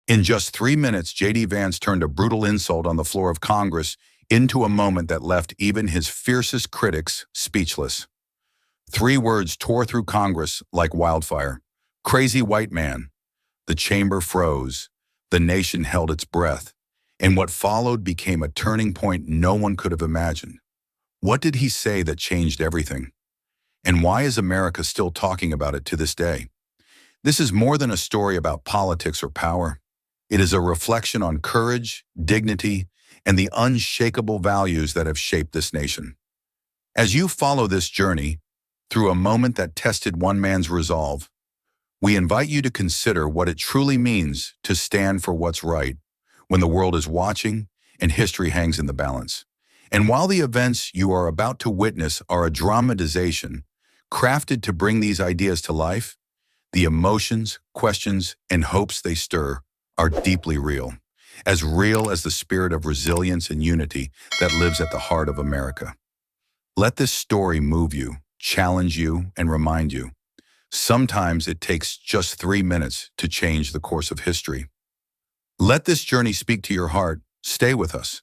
In just 3 minutes, J.D. Vance turned a brutal insult on the floor of Congress into a moment that left even his fiercest critics speechless. 3 words tore through Congress like wildfire. Crazy white man. The chamber froze. The nation held its breath. And what followed became a turning point no one could have imagined. What did he say that changed everything? And why is America still talking about it to this day? This is more than a story about politics or power. It is a reflection on courage, dignity, and the unshakable values that have shaped this nation. As you follow this journey, through a moment that tested one man's resolve, we invite you to consider what it truly means to stand for what's right when the world is watching and history hangs in the balance. And while the events you are about to witness are a dramatization crafted to bring these ideas to life, the emotions, questions, and hopes they stir are deeply real as the spirit of resilience and unity that lives at the heart of America. Let this story move you, challenge you, and remind you. Sometimes it takes just 3 minutes to change the course of history. Let this journey speak to your heart. Stay with us,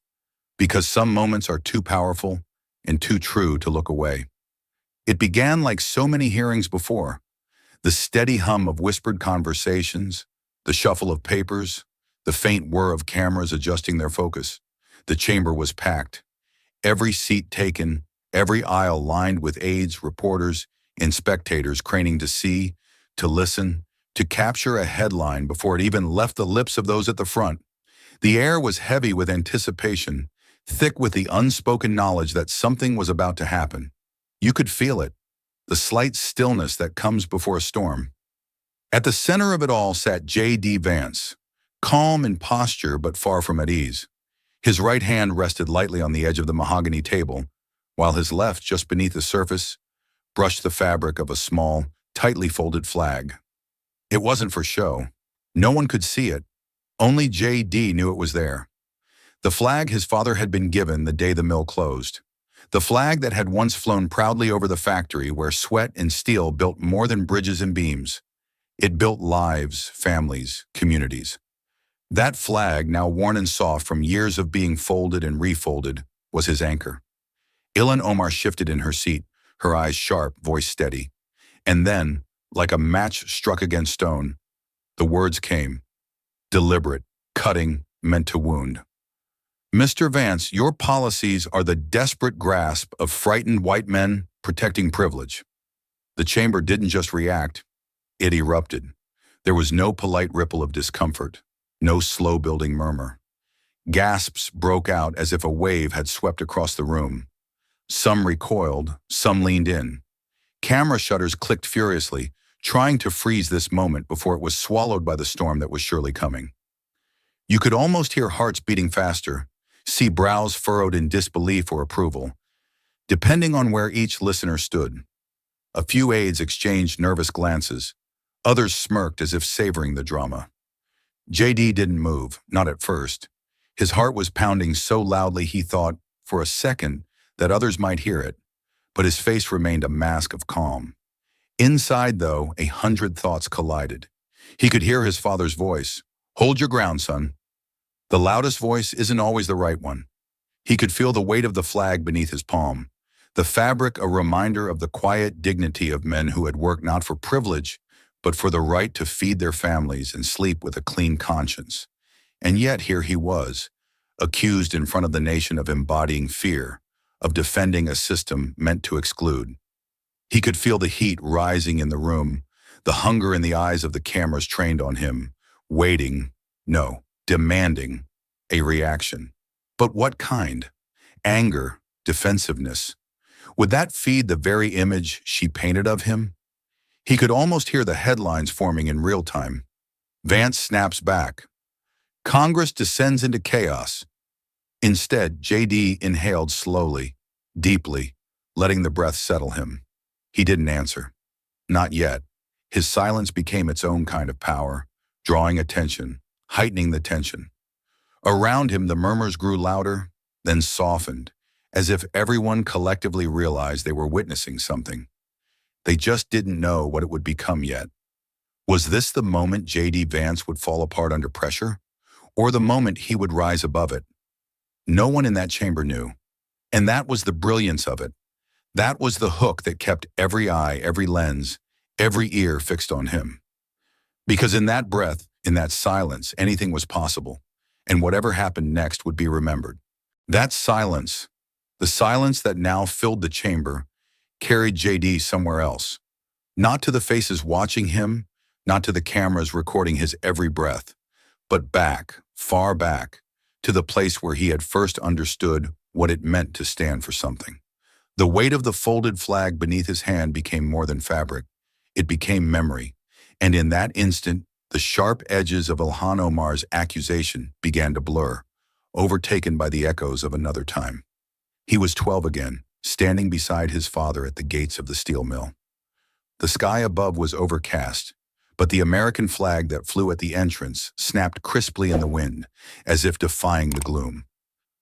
because some moments are too powerful and too true to look away. It began like so many hearings before. The steady hum of whispered conversations, the shuffle of papers, the faint whir of cameras adjusting their focus. The chamber was packed. Every seat taken, every aisle lined with aides, reporters, and spectators craning to see, to listen, to capture a headline before it even left the lips of those at the front. The air was heavy with anticipation, thick with the unspoken knowledge that something was about to happen. You could feel it, the slight stillness that comes before a storm. At the center of it all sat J.D. Vance, calm in posture but far from at ease. His right hand rested lightly on the edge of the mahogany table, while his left, just beneath the surface, brushed the fabric of a small, tightly folded flag. It wasn't for show. No one could see it. Only J.D. knew it was there. The flag his father had been given the day the mill closed. The flag that had once flown proudly over the factory where sweat and steel built more than bridges and beams. It built lives, families, communities. That flag, now worn and soft from years of being folded and refolded, was his anchor. Ilhan Omar shifted in her seat, her eyes sharp, voice steady. And then, like a match struck against stone, the words came, deliberate, cutting, meant to wound. Mr. Vance, your policies are the desperate grasp of frightened white men protecting privilege. The chamber didn't just react, it erupted. There was no polite ripple of discomfort, no slow-building murmur. Gasps broke out as if a wave had swept across the room. Some recoiled, some leaned in. Camera shutters clicked furiously, trying to freeze this moment before it was swallowed by the storm that was surely coming. You could almost hear hearts beating faster, see brows furrowed in disbelief or approval, depending on where each listener stood. A few aides exchanged nervous glances. Others smirked as if savoring the drama. J.D. didn't move, not at first. His heart was pounding so loudly he thought, for a second, that others might hear it, but his face remained a mask of calm. Inside, though, 100 thoughts collided. He could hear his father's voice. "Hold your ground, son." The loudest voice isn't always the right one. He could feel the weight of the flag beneath his palm, the fabric a reminder of the quiet dignity of men who had worked not for privilege, but for the right to feed their families and sleep with a clean conscience. And yet here he was, accused in front of the nation of embodying fear, of defending a system meant to exclude. He could feel the heat rising in the room, the hunger in the eyes of the cameras trained on him, waiting, no, demanding, a reaction. But what kind? Anger, defensiveness. Would that feed the very image she painted of him? He could almost hear the headlines forming in real time. Vance snaps back. Congress descends into chaos. Instead, J.D. inhaled slowly, deeply, letting the breath settle him. He didn't answer. Not yet. His silence became its own kind of power, drawing attention, heightening the tension. Around him, the murmurs grew louder, then softened, as if everyone collectively realized they were witnessing something. They just didn't know what it would become yet. Was this the moment J.D. Vance would fall apart under pressure, or the moment he would rise above it? No one in that chamber knew. And that was the brilliance of it. That was the hook that kept every eye, every lens, every ear fixed on him. Because in that breath, in that silence, anything was possible, and whatever happened next would be remembered. That silence, the silence that now filled the chamber, carried JD somewhere else. Not to the faces watching him, not to the cameras recording his every breath, but back, far back, to the place where he had first understood what it meant to stand for something. The weight of the folded flag beneath his hand became more than fabric. It became memory. And in that instant, the sharp edges of Ilhan Omar's accusation began to blur, overtaken by the echoes of another time. He was 12 again, standing beside his father at the gates of the steel mill. The sky above was overcast, but the American flag that flew at the entrance snapped crisply in the wind, as if defying the gloom.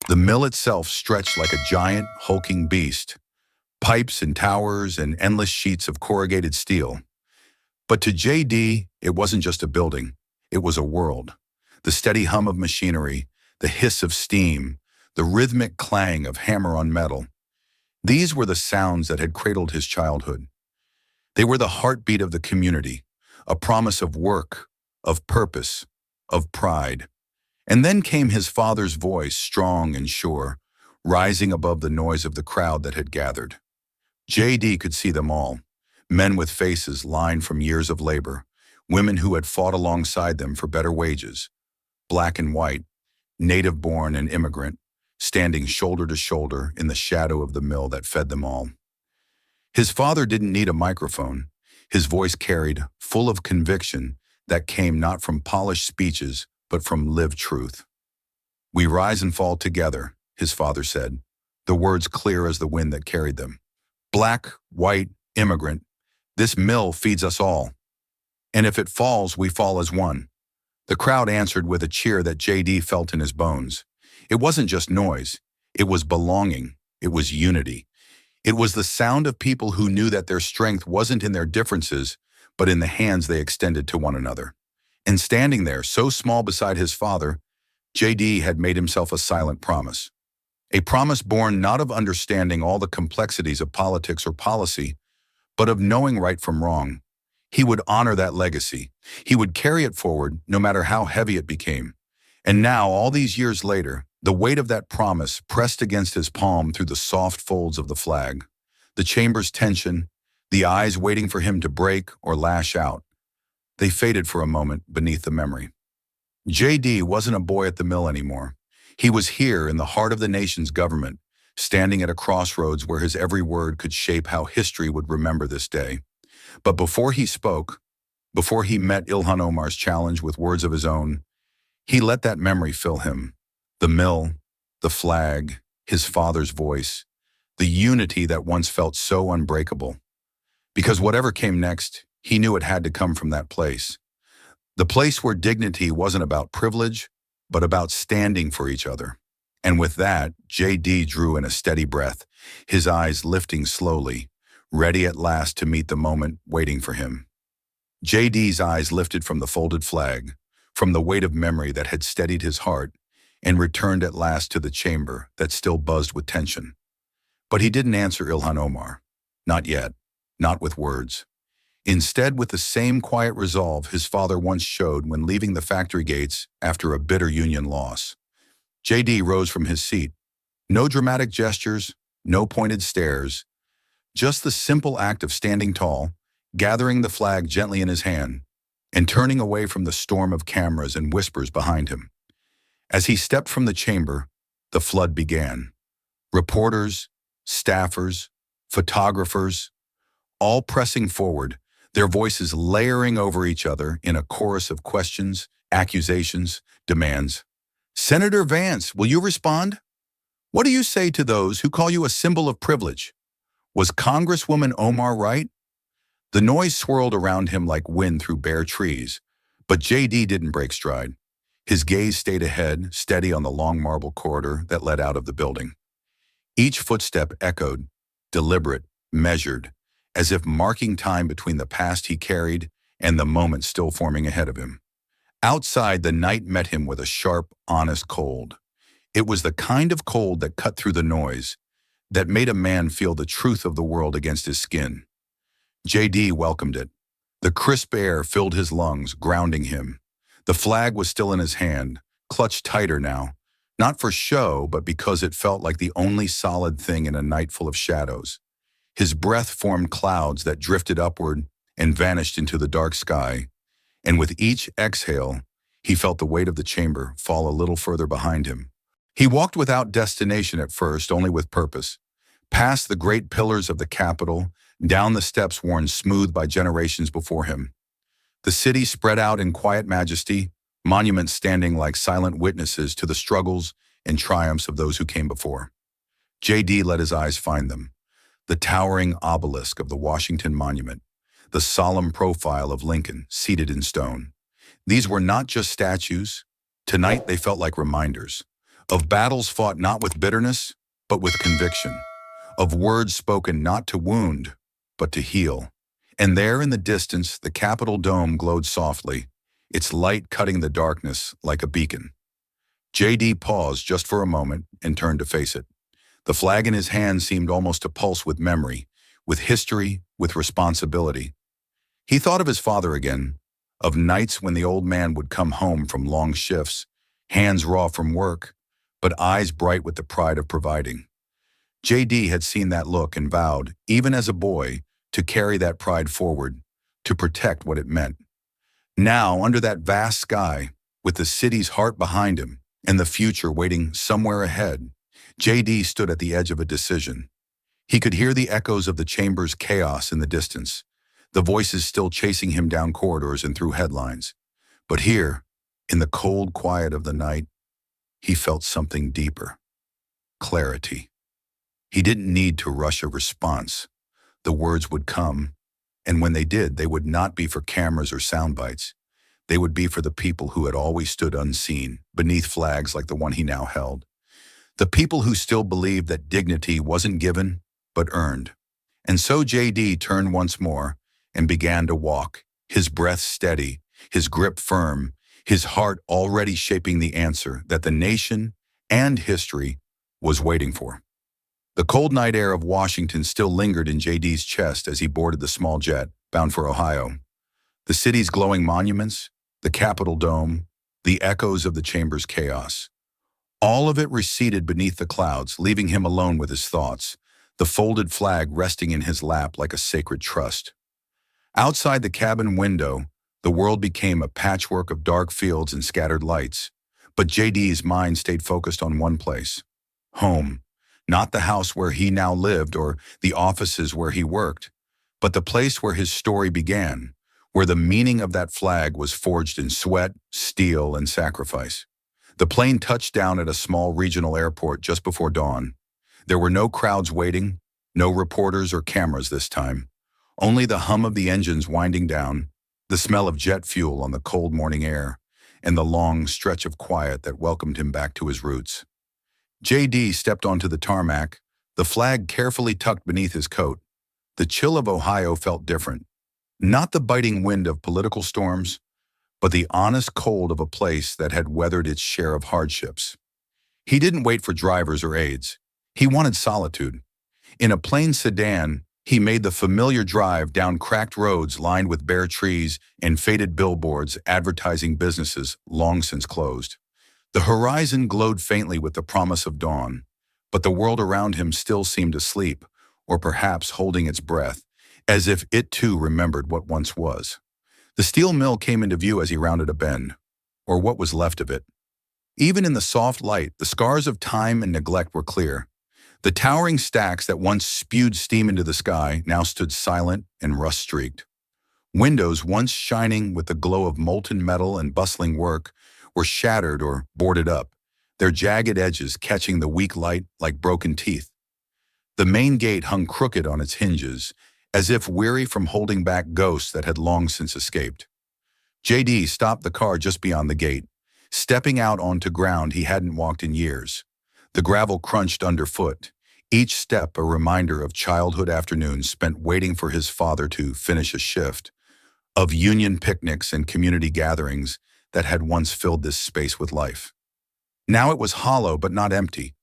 The mill itself stretched like a giant, hulking beast, pipes and towers and endless sheets of corrugated steel. But to JD, it wasn't just a building, it was a world. The steady hum of machinery, the hiss of steam, the rhythmic clang of hammer on metal. These were the sounds that had cradled his childhood. They were the heartbeat of the community, a promise of work, of purpose, of pride. And then came his father's voice, strong and sure, rising above the noise of the crowd that had gathered. JD could see them all, men with faces lined from years of labor, women who had fought alongside them for better wages, black and white, native-born and immigrant, standing shoulder to shoulder in the shadow of the mill that fed them all. His father didn't need a microphone. His voice carried, full of conviction, that came not from polished speeches, but from lived truth. "We rise and fall together," his father said, the words clear as the wind that carried them. "Black, white, immigrant, this mill feeds us all. And if it falls, we fall as one." The crowd answered with a cheer that JD felt in his bones. It wasn't just noise. It was belonging. It was unity. It was the sound of people who knew that their strength wasn't in their differences, but in the hands they extended to one another. And standing there, so small beside his father, JD had made himself a silent promise. A promise born not of understanding all the complexities of politics or policy, but of knowing right from wrong. He would honor that legacy. He would carry it forward, no matter how heavy it became. And now, all these years later, the weight of that promise pressed against his palm through the soft folds of the flag, the chamber's tension, the eyes waiting for him to break or lash out. They faded for a moment beneath the memory. JD wasn't a boy at the mill anymore. He was here in the heart of the nation's government, standing at a crossroads where his every word could shape how history would remember this day. But before he spoke, before he met Ilhan Omar's challenge with words of his own, he let that memory fill him. The mill, the flag, his father's voice, the unity that once felt so unbreakable. Because whatever came next, he knew it had to come from that place. The place where dignity wasn't about privilege, but about standing for each other. And with that, JD drew in a steady breath, his eyes lifting slowly, ready at last to meet the moment waiting for him. JD's eyes lifted from the folded flag, from the weight of memory that had steadied his heart, and returned at last to the chamber that still buzzed with tension. But he didn't answer Ilhan Omar. Not yet. Not with words. Instead, with the same quiet resolve his father once showed when leaving the factory gates after a bitter union loss. JD rose from his seat. No dramatic gestures, no pointed stares, just the simple act of standing tall, gathering the flag gently in his hand, and turning away from the storm of cameras and whispers behind him. As he stepped from the chamber, the flood began. Reporters, staffers, photographers, all pressing forward, their voices layering over each other in a chorus of questions, accusations, demands. "Senator Vance, will you respond? What do you say to those who call you a symbol of privilege? Was Congresswoman Omar right?" The noise swirled around him like wind through bare trees, but JD didn't break stride. His gaze stayed ahead, steady on the long marble corridor that led out of the building. Each footstep echoed, deliberate, measured, as if marking time between the past he carried and the moment still forming ahead of him. Outside, the night met him with a sharp, honest cold. It was the kind of cold that cut through the noise, that made a man feel the truth of the world against his skin. JD welcomed it. The crisp air filled his lungs, grounding him. The flag was still in his hand, clutched tighter now, not for show, but because it felt like the only solid thing in a night full of shadows. His breath formed clouds that drifted upward and vanished into the dark sky, and with each exhale, he felt the weight of the chamber fall a little further behind him. He walked without destination at first, only with purpose. Past the great pillars of the Capitol, down the steps worn smooth by generations before him. The city spread out in quiet majesty, monuments standing like silent witnesses to the struggles and triumphs of those who came before. JD let his eyes find them. The towering obelisk of the Washington Monument, the solemn profile of Lincoln seated in stone. These were not just statues. Tonight they felt like reminders of battles fought not with bitterness, but with conviction, of words spoken not to wound, but to heal. And there in the distance, the Capitol dome glowed softly, its light cutting the darkness like a beacon. JD paused just for a moment and turned to face it. The flag in his hand seemed almost to pulse with memory, with history, with responsibility. He thought of his father again, of nights when the old man would come home from long shifts, hands raw from work, but eyes bright with the pride of providing. JD had seen that look and vowed, even as a boy, to carry that pride forward, to protect what it meant. Now, under that vast sky, with the city's heart behind him and the future waiting somewhere ahead, JD stood at the edge of a decision. He could hear the echoes of the chamber's chaos in the distance, the voices still chasing him down corridors and through headlines. But here, in the cold quiet of the night, he felt something deeper. Clarity. He didn't need to rush a response. The words would come, and when they did, they would not be for cameras or sound bites. They would be for the people who had always stood unseen, beneath flags like the one he now held. The people who still believed that dignity wasn't given, but earned. And so JD turned once more and began to walk, his breath steady, his grip firm, his heart already shaping the answer that the nation and history was waiting for. The cold night air of Washington still lingered in JD's chest as he boarded the small jet, bound for Ohio. The city's glowing monuments, the Capitol dome, the echoes of the chamber's chaos. All of it receded beneath the clouds, leaving him alone with his thoughts, the folded flag resting in his lap like a sacred trust. Outside the cabin window, the world became a patchwork of dark fields and scattered lights, but JD's mind stayed focused on one place: home. Not the house where he now lived or the offices where he worked, but the place where his story began, where the meaning of that flag was forged in sweat, steel, and sacrifice. The plane touched down at a small regional airport just before dawn. There were no crowds waiting, no reporters or cameras this time, only the hum of the engines winding down, the smell of jet fuel on the cold morning air, and the long stretch of quiet that welcomed him back to his roots. JD stepped onto the tarmac, the flag carefully tucked beneath his coat. The chill of Ohio felt different. Not the biting wind of political storms, but the honest cold of a place that had weathered its share of hardships. He didn't wait for drivers or aides. He wanted solitude. In a plain sedan, he made the familiar drive down cracked roads lined with bare trees and faded billboards advertising businesses long since closed. The horizon glowed faintly with the promise of dawn, but the world around him still seemed asleep, or perhaps holding its breath, as if it too remembered what once was. The steel mill came into view as he rounded a bend, or what was left of it. Even in the soft light, the scars of time and neglect were clear. The towering stacks that once spewed steam into the sky now stood silent and rust-streaked. Windows, once shining with the glow of molten metal and bustling work, were shattered or boarded up, their jagged edges catching the weak light like broken teeth. The main gate hung crooked on its hinges, as if weary from holding back ghosts that had long since escaped. JD stopped the car just beyond the gate, stepping out onto ground he hadn't walked in years. The gravel crunched underfoot, each step a reminder of childhood afternoons spent waiting for his father to finish a shift, of union picnics and community gatherings that had once filled this space with life. Now it was hollow but not empty.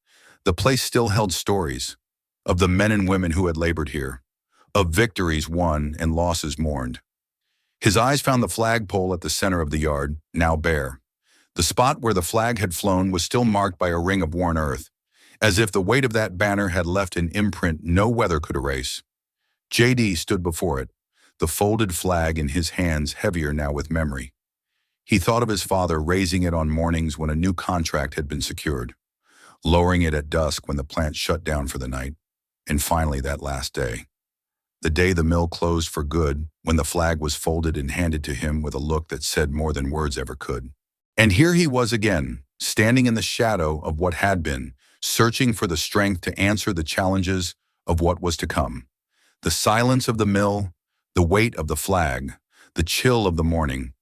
The place still held stories of the men and women who had labored here, of victories won and losses mourned. His eyes found the flagpole at the center of the yard, now bare. The spot where the flag had flown was still marked by a ring of worn earth, as if the weight of that banner had left an imprint no weather could erase. JD stood before it, the folded flag in his hands heavier now with memory. He thought of his father raising it on mornings when a new contract had been secured, lowering it at dusk when the plant shut down for the night, and finally that last day. The day the mill closed for good, when the flag was folded and handed to him with a look that said more than words ever could. And here he was again, standing in the shadow of what had been, searching for the strength to answer the challenges of what was to come. The silence of the mill, the weight of the flag, the chill of the morning,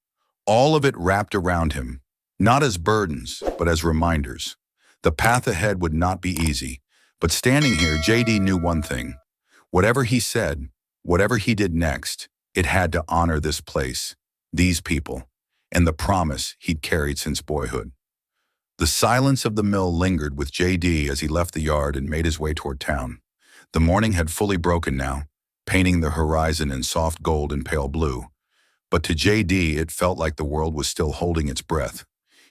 all of it wrapped around him, not as burdens, but as reminders. The path ahead would not be easy, but standing here, JD knew one thing. Whatever he said, whatever he did next, it had to honor this place, these people, and the promise he'd carried since boyhood. The silence of the mill lingered with JD as he left the yard and made his way toward town. The morning had fully broken now, painting the horizon in soft gold and pale blue. But to JD, it felt like the world was still holding its breath.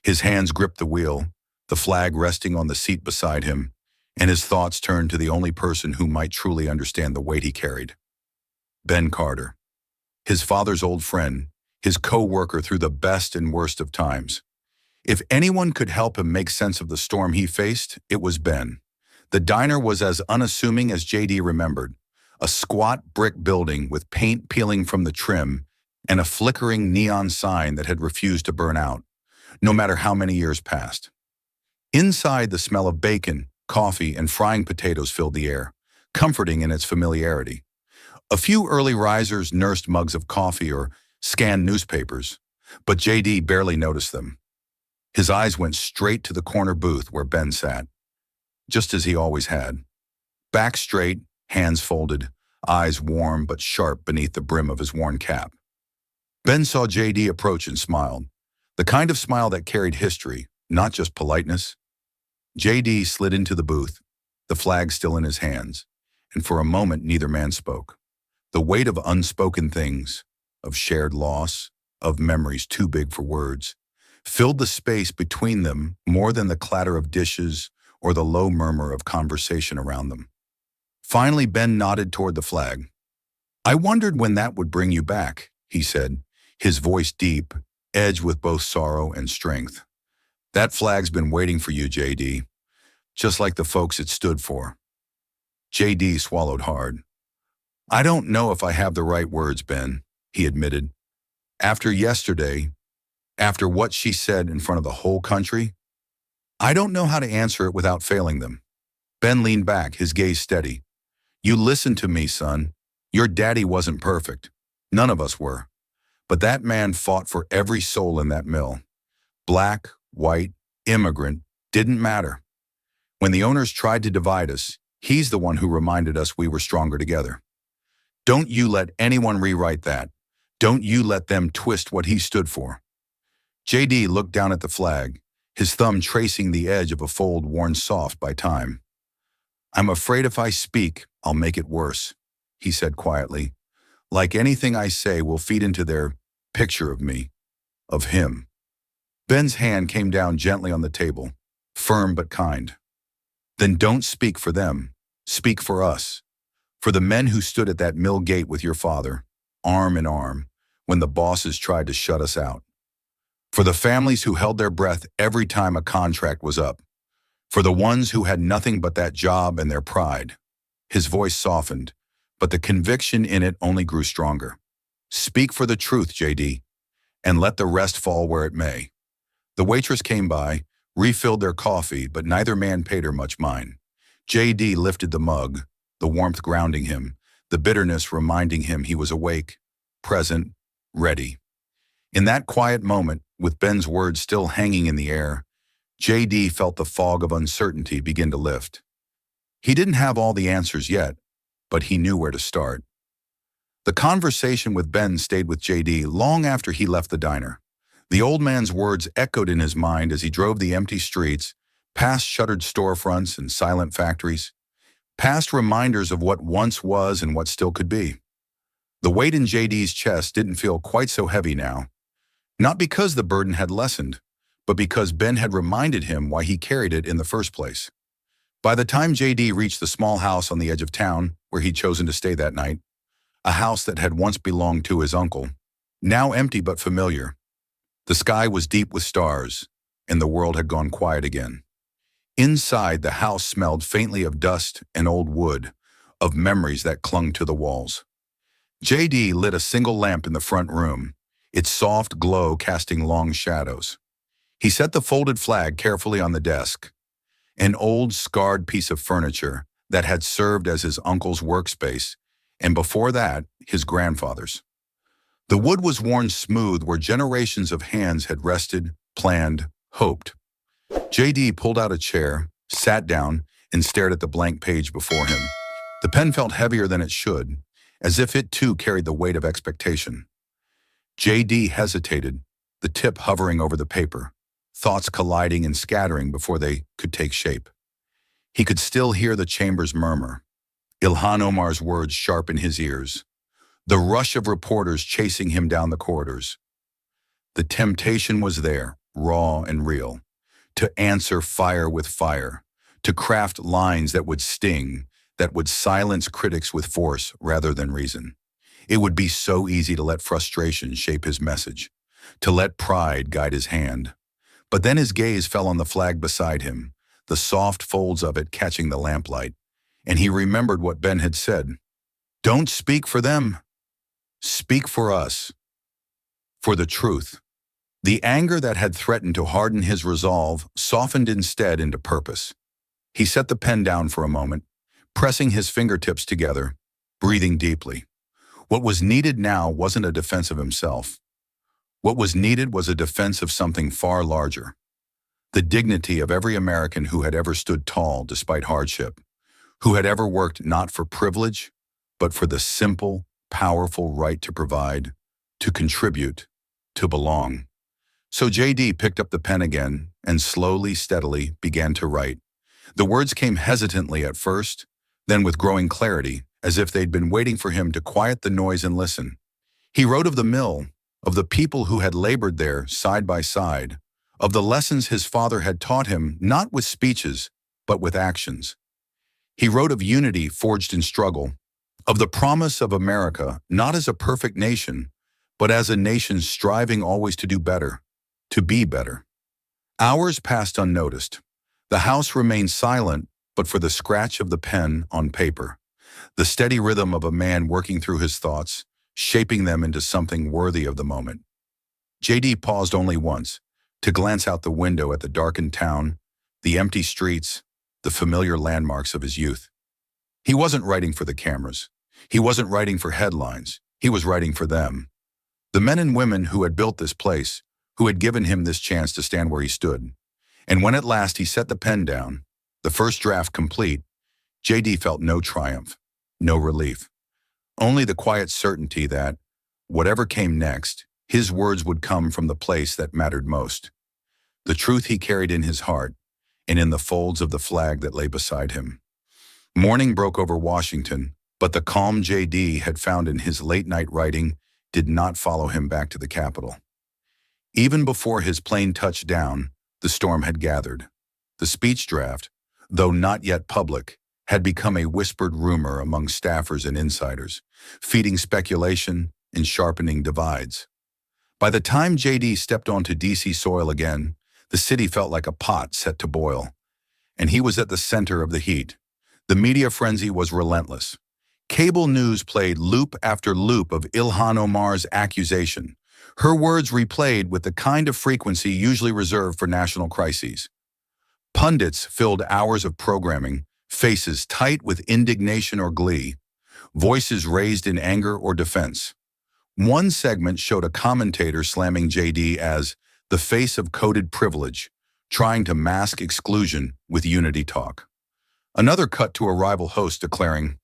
His hands gripped the wheel, the flag resting on the seat beside him, and his thoughts turned to the only person who might truly understand the weight he carried. Ben Carter, his father's old friend, his co-worker through the best and worst of times. If anyone could help him make sense of the storm he faced, it was Ben. The diner was as unassuming as JD remembered, a squat brick building with paint peeling from the trim and a flickering neon sign that had refused to burn out, no matter how many years passed. Inside, the smell of bacon, coffee, and frying potatoes filled the air, comforting in its familiarity. A few early risers nursed mugs of coffee or scanned newspapers, but JD barely noticed them. His eyes went straight to the corner booth where Ben sat, just as he always had. Back straight, hands folded, eyes warm but sharp beneath the brim of his worn cap. Ben saw JD approach and smiled, the kind of smile that carried history, not just politeness. JD slid into the booth, the flag still in his hands, and for a moment neither man spoke. The weight of unspoken things, of shared loss, of memories too big for words, filled the space between them more than the clatter of dishes or the low murmur of conversation around them. Finally, Ben nodded toward the flag. "I wondered when that would bring you back," he said, his voice deep, edged with both sorrow and strength. "That flag's been waiting for you, JD, just like the folks it stood for." JD swallowed hard. "I don't know if I have the right words, Ben," he admitted. "After yesterday, after what she said in front of the whole country, I don't know how to answer it without failing them." Ben leaned back, his gaze steady. "You listen to me, son. Your daddy wasn't perfect. None of us were. But that man fought for every soul in that mill. Black, white, immigrant, didn't matter. When the owners tried to divide us, he's the one who reminded us we were stronger together. Don't you let anyone rewrite that. Don't you let them twist what he stood for." JD looked down at the flag, his thumb tracing the edge of a fold worn soft by time. "I'm afraid if I speak, I'll make it worse," he said quietly. "Like anything I say will feed into their picture of me, of him." Ben's hand came down gently on the table, firm but kind. "Then don't speak for them. Speak for us. For the men who stood at that mill gate with your father, arm in arm, when the bosses tried to shut us out. For the families who held their breath every time a contract was up. For the ones who had nothing but that job and their pride." His voice softened, but the conviction in it only grew stronger. "Speak for the truth, JD, and let the rest fall where it may." The waitress came by, refilled their coffee, but neither man paid her much mind. JD lifted the mug, the warmth grounding him, the bitterness reminding him he was awake, present, ready. In that quiet moment, with Ben's words still hanging in the air, JD felt the fog of uncertainty begin to lift. He didn't have all the answers yet, but he knew where to start. The conversation with Ben stayed with JD long after he left the diner. The old man's words echoed in his mind as he drove the empty streets, past shuttered storefronts and silent factories, past reminders of what once was and what still could be. The weight in JD's chest didn't feel quite so heavy now, not because the burden had lessened, but because Ben had reminded him why he carried it in the first place. By the time JD reached the small house on the edge of town where he'd chosen to stay that night, a house that had once belonged to his uncle, now empty but familiar, the sky was deep with stars, and the world had gone quiet again. Inside, the house smelled faintly of dust and old wood, of memories that clung to the walls. JD lit a single lamp in the front room, its soft glow casting long shadows. He set the folded flag carefully on the desk, an old, scarred piece of furniture that had served as his uncle's workspace, and before that, his grandfather's. The wood was worn smooth where generations of hands had rested, planned, hoped. JD pulled out a chair, sat down, and stared at the blank page before him. The pen felt heavier than it should, as if it too carried the weight of expectation. JD hesitated, the tip hovering over the paper, thoughts colliding and scattering before they could take shape. He could still hear the chamber's murmur, Ilhan Omar's words sharp in his ears, the rush of reporters chasing him down the corridors. The temptation was there, raw and real, to answer fire with fire, to craft lines that would sting, that would silence critics with force rather than reason. It would be so easy to let frustration shape his message, to let pride guide his hand. But then his gaze fell on the flag beside him, the soft folds of it catching the lamplight, and he remembered what Ben had said. Don't speak for them. Speak for us. For the truth. The anger that had threatened to harden his resolve softened instead into purpose. He set the pen down for a moment, pressing his fingertips together, breathing deeply. What was needed now wasn't a defense of himself. What was needed was a defense of something far larger. The dignity of every American who had ever stood tall despite hardship, who had ever worked not for privilege, but for the simple, powerful right to provide, to contribute, to belong. So JD picked up the pen again and slowly, steadily began to write. The words came hesitantly at first, then with growing clarity, as if they'd been waiting for him to quiet the noise and listen. He wrote of the mill, of the people who had labored there side by side, of the lessons his father had taught him not with speeches, but with actions. He wrote of unity forged in struggle, of the promise of America not as a perfect nation, but as a nation striving always to do better, to be better. Hours passed unnoticed. The house remained silent, but for the scratch of the pen on paper, the steady rhythm of a man working through his thoughts, shaping them into something worthy of the moment. JD paused only once, to glance out the window at the darkened town, the empty streets, the familiar landmarks of his youth. He wasn't writing for the cameras. He wasn't writing for headlines. He was writing for them. The men and women who had built this place, who had given him this chance to stand where he stood. And when at last he set the pen down, the first draft complete, JD felt no triumph, no relief. Only the quiet certainty that, whatever came next, his words would come from the place that mattered most. The truth he carried in his heart, and in the folds of the flag that lay beside him. Morning broke over Washington, but the calm JD had found in his late-night writing did not follow him back to the Capitol. Even before his plane touched down, the storm had gathered. The speech draft, though not yet public, had become a whispered rumor among staffers and insiders, feeding speculation and sharpening divides. By the time JD stepped onto DC soil again, the city felt like a pot set to boil, and he was at the center of the heat. The media frenzy was relentless. Cable news played loop after loop of Ilhan Omar's accusation, her words replayed with the kind of frequency usually reserved for national crises. Pundits filled hours of programming, faces tight with indignation or glee, voices raised in anger or defense. One segment showed a commentator slamming JD as the face of coded privilege, trying to mask exclusion with unity talk. Another cut to a rival host declaring,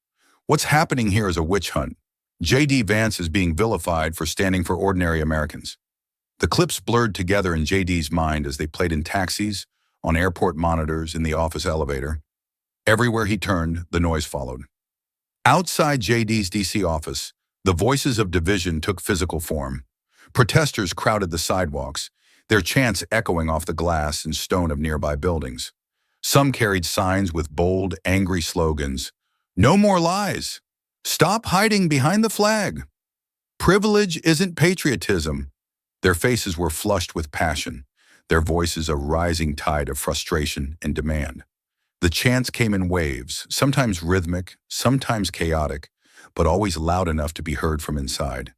"What's happening here is a witch hunt. J.D. Vance is being vilified for standing for ordinary Americans. The clips blurred together in J.D.'s mind as they played in taxis, on airport monitors, in the office elevator. Everywhere he turned, the noise followed. Outside J.D.'s D.C. office, the voices of division took physical form. Protesters crowded the sidewalks, their chants echoing off the glass and stone of nearby buildings. Some carried signs with bold, angry slogans. "No more lies! Stop hiding behind the flag! Privilege isn't patriotism." Their faces were flushed with passion, their voices a rising tide of frustration and demand. The chants came in waves, sometimes rhythmic, sometimes chaotic, but always loud enough to be heard from inside.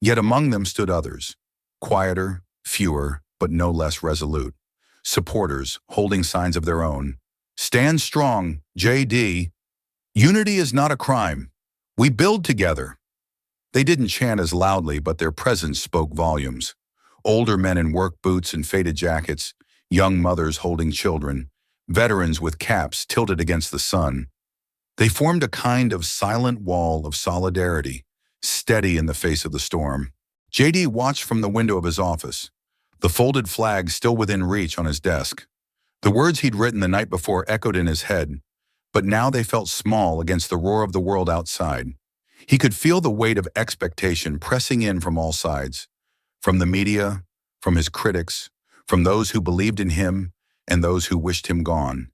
Yet among them stood others, quieter, fewer, but no less resolute. Supporters, holding signs of their own. "Stand strong, J.D. Unity is not a crime. We build together." They didn't chant as loudly, but their presence spoke volumes. Older men in work boots and faded jackets, young mothers holding children, veterans with caps tilted against the sun. They formed a kind of silent wall of solidarity, steady in the face of the storm. J.D. watched from the window of his office, the folded flag still within reach on his desk. The words he'd written the night before echoed in his head, but now they felt small against the roar of the world outside. He could feel the weight of expectation pressing in from all sides, from the media, from his critics, from those who believed in him and those who wished him gone.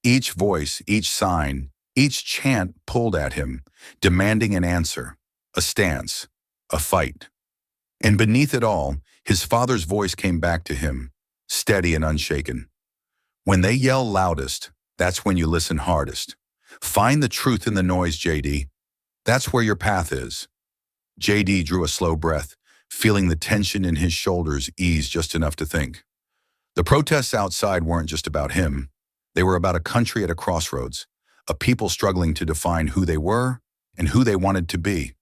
Each voice, each sign, each chant pulled at him, demanding an answer, a stance, a fight. And beneath it all, his father's voice came back to him, steady and unshaken. "When they yell loudest, that's when you listen hardest. Find the truth in the noise, J.D. That's where your path is." J.D. drew a slow breath, feeling the tension in his shoulders ease just enough to think. The protests outside weren't just about him. They were about a country at a crossroads, a people struggling to define who they were and who they wanted to be.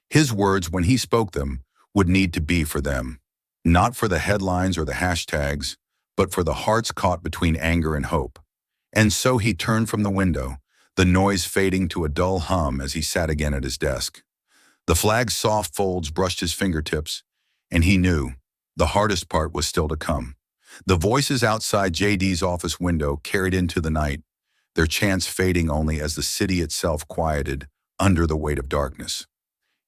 His words, when he spoke them, would need to be for them, not for the headlines or the hashtags, but for the hearts caught between anger and hope. And so he turned from the window, the noise fading to a dull hum as he sat again at his desk. The flag's soft folds brushed his fingertips, and he knew the hardest part was still to come. The voices outside J.D.'s office window carried into the night, their chants fading only as the city itself quieted under the weight of darkness.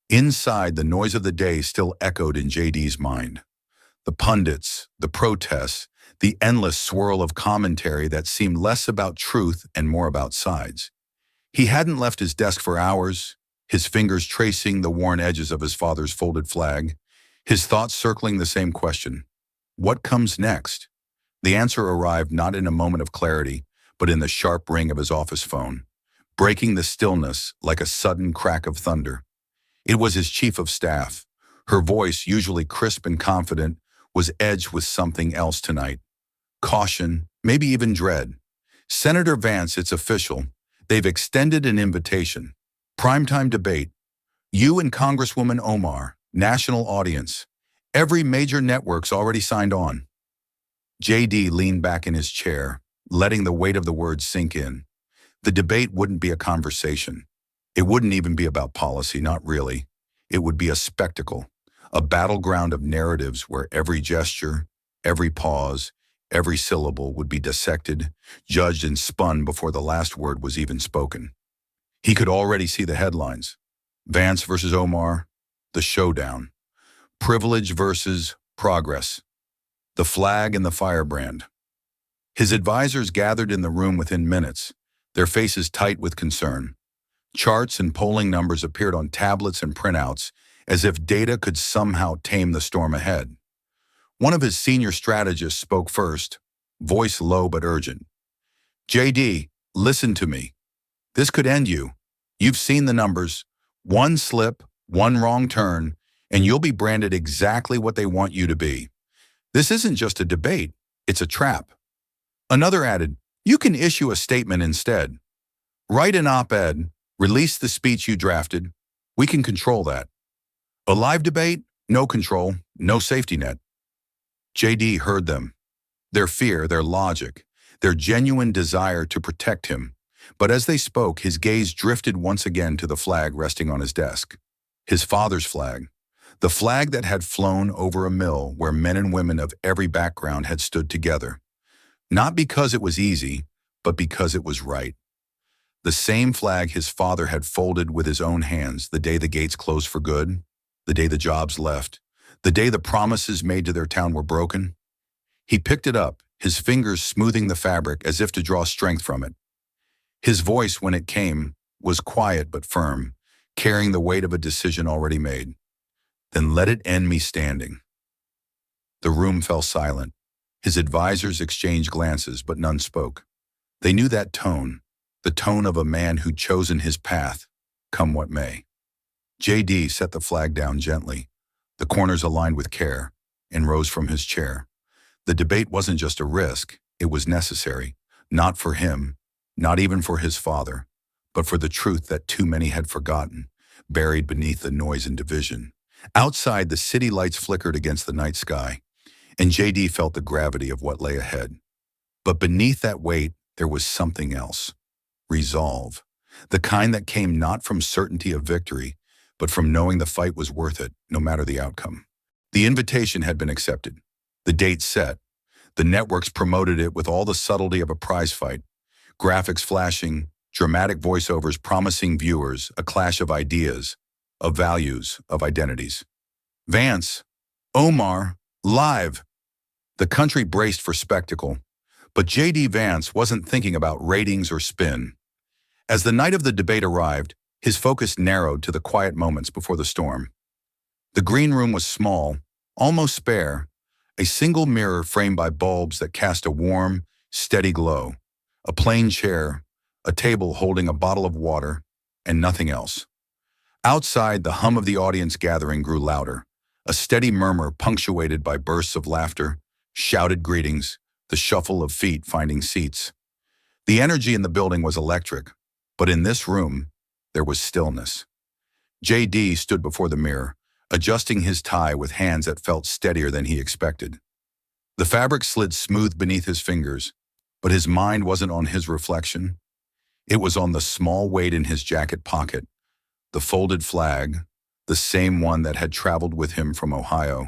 Inside, the noise of the day still echoed in J.D.'s mind. The pundits, the protests, the endless swirl of commentary that seemed less about truth and more about sides. He hadn't left his desk for hours, his fingers tracing the worn edges of his father's folded flag, his thoughts circling the same question. What comes next? The answer arrived not in a moment of clarity, but in the sharp ring of his office phone, breaking the stillness like a sudden crack of thunder. It was his chief of staff. Her voice, usually crisp and confident, was edged with something else tonight. Caution, maybe even dread. "Senator Vance, it's official. They've extended an invitation. Primetime debate. You and Congresswoman Omar, national audience. Every major network's already signed on." J.D. leaned back in his chair, letting the weight of the words sink in. The debate wouldn't be a conversation. It wouldn't even be about policy, not really. It would be a spectacle, a battleground of narratives where every gesture, every pause, every syllable would be dissected, judged, and spun before the last word was even spoken. He could already see the headlines. Vance versus Omar, the showdown. Privilege versus progress. The flag and the firebrand. His advisors gathered in the room within minutes, their faces tight with concern. Charts and polling numbers appeared on tablets and printouts, as if data could somehow tame the storm ahead. One of his senior strategists spoke first, voice low but urgent. "J.D., listen to me. This could end you. You've seen the numbers. One slip, one wrong turn, and you'll be branded exactly what they want you to be. This isn't just a debate, it's a trap." Another added, "You can issue a statement instead. Write an op-ed, release the speech you drafted. We can control that. A live debate? No control, no safety net." J.D. heard them, their fear, their logic, their genuine desire to protect him. But as they spoke, his gaze drifted once again to the flag resting on his desk. His father's flag. The flag that had flown over a mill where men and women of every background had stood together. Not because it was easy, but because it was right. The same flag his father had folded with his own hands the day the gates closed for good, the day the jobs left, the day the promises made to their town were broken. He picked it up, his fingers smoothing the fabric as if to draw strength from it. His voice, when it came, was quiet but firm, carrying the weight of a decision already made. Then let it end me standing. The room fell silent. His advisors exchanged glances, but none spoke. They knew that tone, the tone of a man who'd chosen his path, come what may. J.D. set the flag down gently, the corners aligned with care, and rose from his chair. The debate wasn't just a risk, it was necessary, not for him, not even for his father, but for the truth that too many had forgotten, buried beneath the noise and division. Outside, the city lights flickered against the night sky, and J.D. felt the gravity of what lay ahead. But beneath that weight, there was something else. Resolve. The kind that came not from certainty of victory, but from knowing the fight was worth it, no matter the outcome. The invitation had been accepted. The date set. The networks promoted it with all the subtlety of a prize fight. Graphics flashing, dramatic voiceovers promising viewers a clash of ideas, of values, of identities. Vance, Omar, live. The country braced for spectacle, but J.D. Vance wasn't thinking about ratings or spin. As the night of the debate arrived, his focus narrowed to the quiet moments before the storm. The green room was small, almost spare, a single mirror framed by bulbs that cast a warm, steady glow, a plain chair, a table holding a bottle of water, and nothing else. Outside, the hum of the audience gathering grew louder, a steady murmur punctuated by bursts of laughter, shouted greetings, the shuffle of feet finding seats. The energy in the building was electric, but in this room, there was stillness. J.D. stood before the mirror, adjusting his tie with hands that felt steadier than he expected. The fabric slid smooth beneath his fingers, but his mind wasn't on his reflection. It was on the small weight in his jacket pocket, the folded flag, the same one that had traveled with him from Ohio,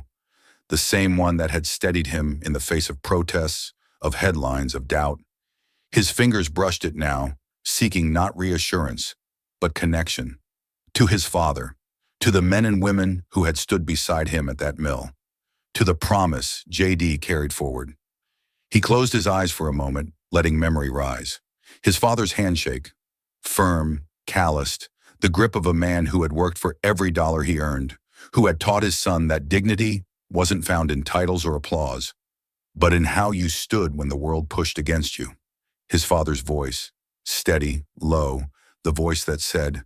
the same one that had steadied him in the face of protests, of headlines, of doubt. His fingers brushed it now, seeking not reassurance, but connection. To his father, to the men and women who had stood beside him at that mill, to the promise J.D. carried forward. He closed his eyes for a moment, letting memory rise. His father's handshake, firm, calloused, the grip of a man who had worked for every dollar he earned, who had taught his son that dignity wasn't found in titles or applause, but in how you stood when the world pushed against you. His father's voice, steady, low, the voice that said,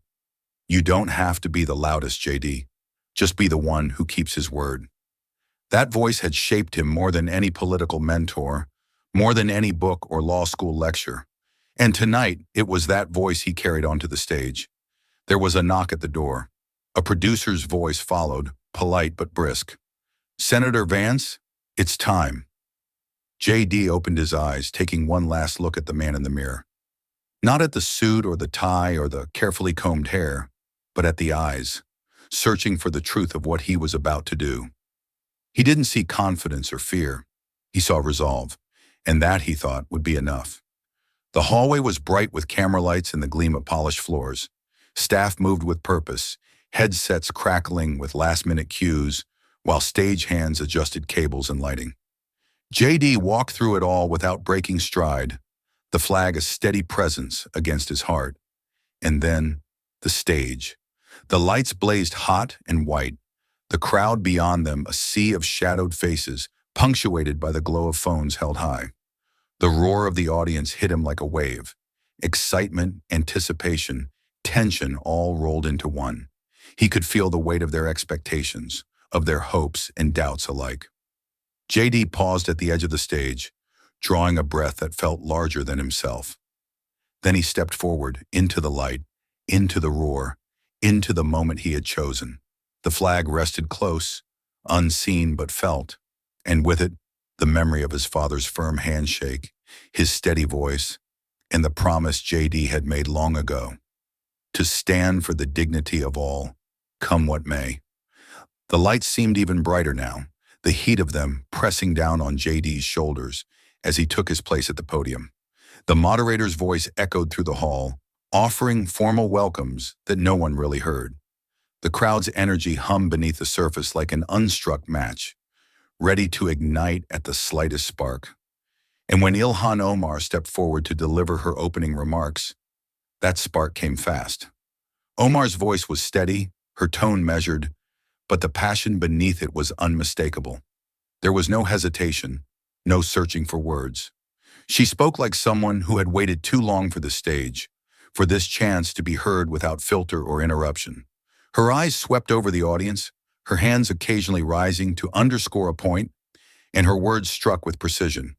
"You don't have to be the loudest, J.D. Just be the one who keeps his word." That voice had shaped him more than any political mentor, more than any book or law school lecture. And tonight, it was that voice he carried onto the stage. There was a knock at the door. A producer's voice followed, polite but brisk. "Senator Vance, it's time." J.D. opened his eyes, taking one last look at the man in the mirror. Not at the suit or the tie or the carefully combed hair, but at the eyes, searching for the truth of what he was about to do. He didn't see confidence or fear. He saw resolve, and that, he thought, would be enough. The hallway was bright with camera lights and the gleam of polished floors. Staff moved with purpose, headsets crackling with last-minute cues, while stage hands adjusted cables and lighting. J.D. walked through it all without breaking stride, the flag a steady presence against his heart. And then, the stage. The lights blazed hot and white, the crowd beyond them a sea of shadowed faces, punctuated by the glow of phones held high. The roar of the audience hit him like a wave. Excitement, anticipation, tension all rolled into one. He could feel the weight of their expectations, of their hopes and doubts alike. J.D. paused at the edge of the stage, drawing a breath that felt larger than himself. Then he stepped forward, into the light, into the roar, into the moment he had chosen. The flag rested close, unseen but felt, and with it, the memory of his father's firm handshake, his steady voice, and the promise J.D. had made long ago, to stand for the dignity of all, come what may. The lights seemed even brighter now, the heat of them pressing down on JD's shoulders as he took his place at the podium. The moderator's voice echoed through the hall, offering formal welcomes that no one really heard. The crowd's energy hummed beneath the surface like an unstruck match, ready to ignite at the slightest spark. And when Ilhan Omar stepped forward to deliver her opening remarks, that spark came fast. Omar's voice was steady, her tone measured, but the passion beneath it was unmistakable. There was no hesitation, no searching for words. She spoke like someone who had waited too long for the stage, for this chance to be heard without filter or interruption. Her eyes swept over the audience, her hands occasionally rising to underscore a point, and her words struck with precision.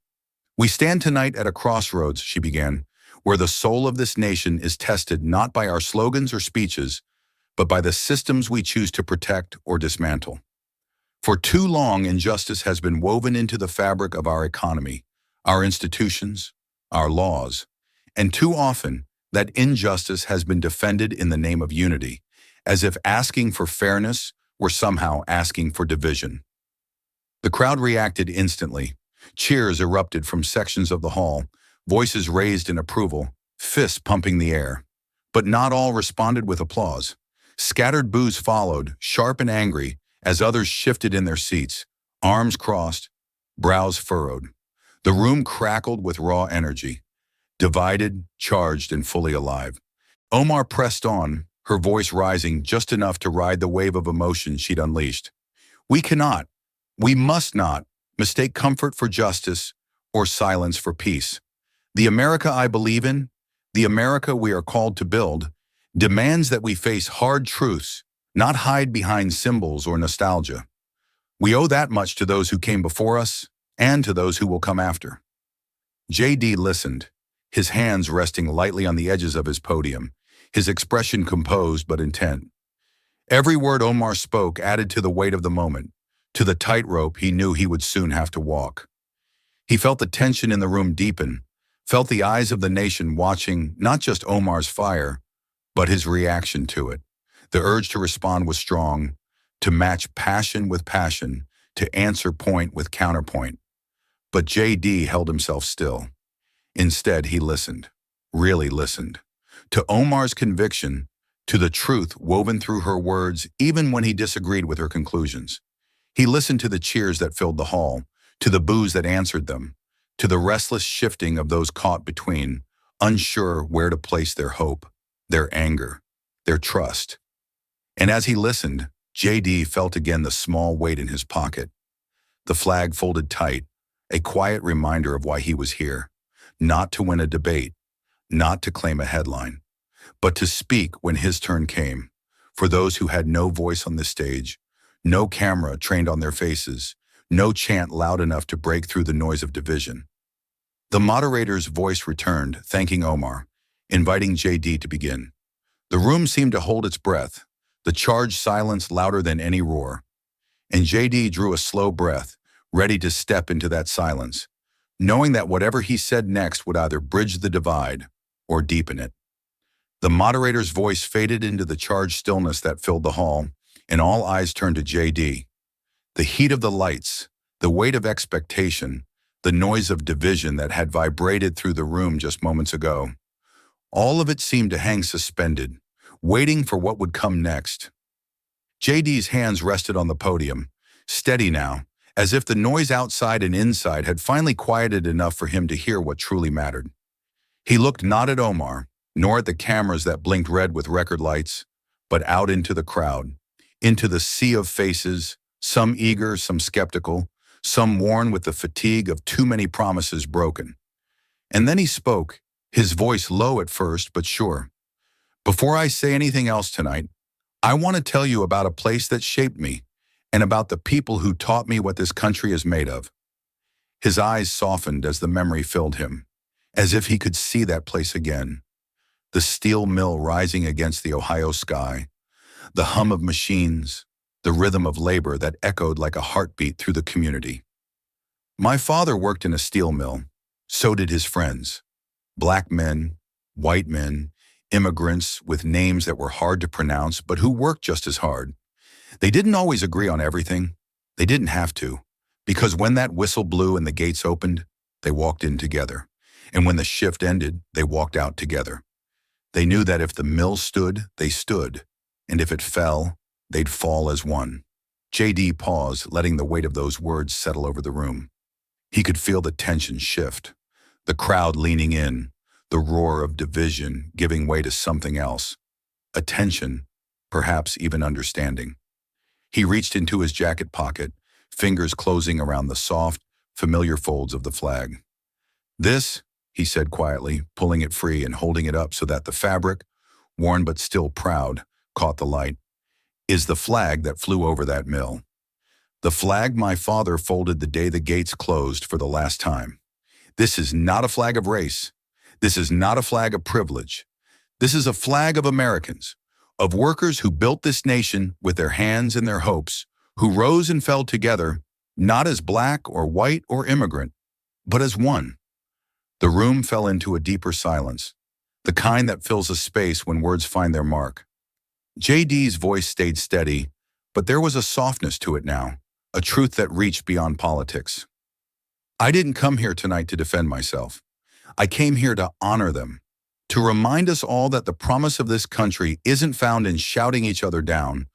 "We stand tonight at a crossroads," she began, "where the soul of this nation is tested not by our slogans or speeches, but by the systems we choose to protect or dismantle. For too long, injustice has been woven into the fabric of our economy, our institutions, our laws, and too often that injustice has been defended in the name of unity, as if asking for fairness were somehow asking for division." The crowd reacted instantly. Cheers erupted from sections of the hall, voices raised in approval, fists pumping the air. But not all responded with applause. Scattered boos followed, sharp and angry, as others shifted in their seats, arms crossed, brows furrowed. The room crackled with raw energy, divided, charged, and fully alive. Omar pressed on, her voice rising just enough to ride the wave of emotion she'd unleashed. "We cannot, we must not, mistake comfort for justice or silence for peace. The America I believe in, the America we are called to build, demands that we face hard truths, not hide behind symbols or nostalgia. We owe that much to those who came before us and to those who will come after." JD listened, his hands resting lightly on the edges of his podium, his expression composed but intent. Every word Omar spoke added to the weight of the moment, to the tightrope he knew he would soon have to walk. He felt the tension in the room deepen, felt the eyes of the nation watching not just Omar's fire, but his reaction to it. The urge to respond was strong, to match passion with passion, to answer point with counterpoint. But JD held himself still. Instead, he listened, really listened, to Omar's conviction, to the truth woven through her words even when he disagreed with her conclusions. He listened to the cheers that filled the hall, to the boos that answered them, to the restless shifting of those caught between, unsure where to place their hope, their anger, their trust. And as he listened, JD felt again the small weight in his pocket. The flag folded tight, a quiet reminder of why he was here, not to win a debate, not to claim a headline, but to speak when his turn came, for those who had no voice on the stage, no camera trained on their faces, no chant loud enough to break through the noise of division. The moderator's voice returned, thanking Omar, inviting JD to begin. The room seemed to hold its breath, the charged silence louder than any roar. And JD drew a slow breath, ready to step into that silence, knowing that whatever he said next would either bridge the divide or deepen it. The moderator's voice faded into the charged stillness that filled the hall, and all eyes turned to JD. The heat of the lights, the weight of expectation, the noise of division that had vibrated through the room just moments ago. All of it seemed to hang suspended, waiting for what would come next. JD's hands rested on the podium, steady now, as if the noise outside and inside had finally quieted enough for him to hear what truly mattered. He looked not at Omar, nor at the cameras that blinked red with record lights, but out into the crowd, into the sea of faces, some eager, some skeptical, some worn with the fatigue of too many promises broken. And then he spoke, his voice low at first but sure. "Before I say anything else tonight, I want to tell you about a place that shaped me and about the people who taught me what this country is made of." His eyes softened as the memory filled him, as if he could see that place again. The steel mill rising against the Ohio sky, the hum of machines, the rhythm of labor that echoed like a heartbeat through the community. "My father worked in a steel mill. So did his friends. Black men, white men, immigrants with names that were hard to pronounce but who worked just as hard. They didn't always agree on everything. They didn't have to, because when that whistle blew and the gates opened, they walked in together. And when the shift ended, they walked out together. They knew that if the mill stood, they stood, and if it fell, they'd fall as one. JD paused, letting the weight of those words settle over the room. He could feel the tension shift, the crowd leaning in, the roar of division giving way to something else, attention, perhaps even understanding. He reached into his jacket pocket, fingers closing around the soft, familiar folds of the flag. "This," he said quietly, pulling it free and holding it up so that the fabric, worn but still proud, caught the light, "is the flag that flew over that mill. The flag my father folded the day the gates closed for the last time. This is not a flag of race. This is not a flag of privilege. This is a flag of Americans, of workers who built this nation with their hands and their hopes, who rose and fell together, not as black or white or immigrant, but as one." The room fell into a deeper silence, the kind that fills a space when words find their mark. JD's voice stayed steady, but there was a softness to it now, a truth that reached beyond politics. "I didn't come here tonight to defend myself. I came here to honor them, to remind us all that the promise of this country isn't found in shouting each other down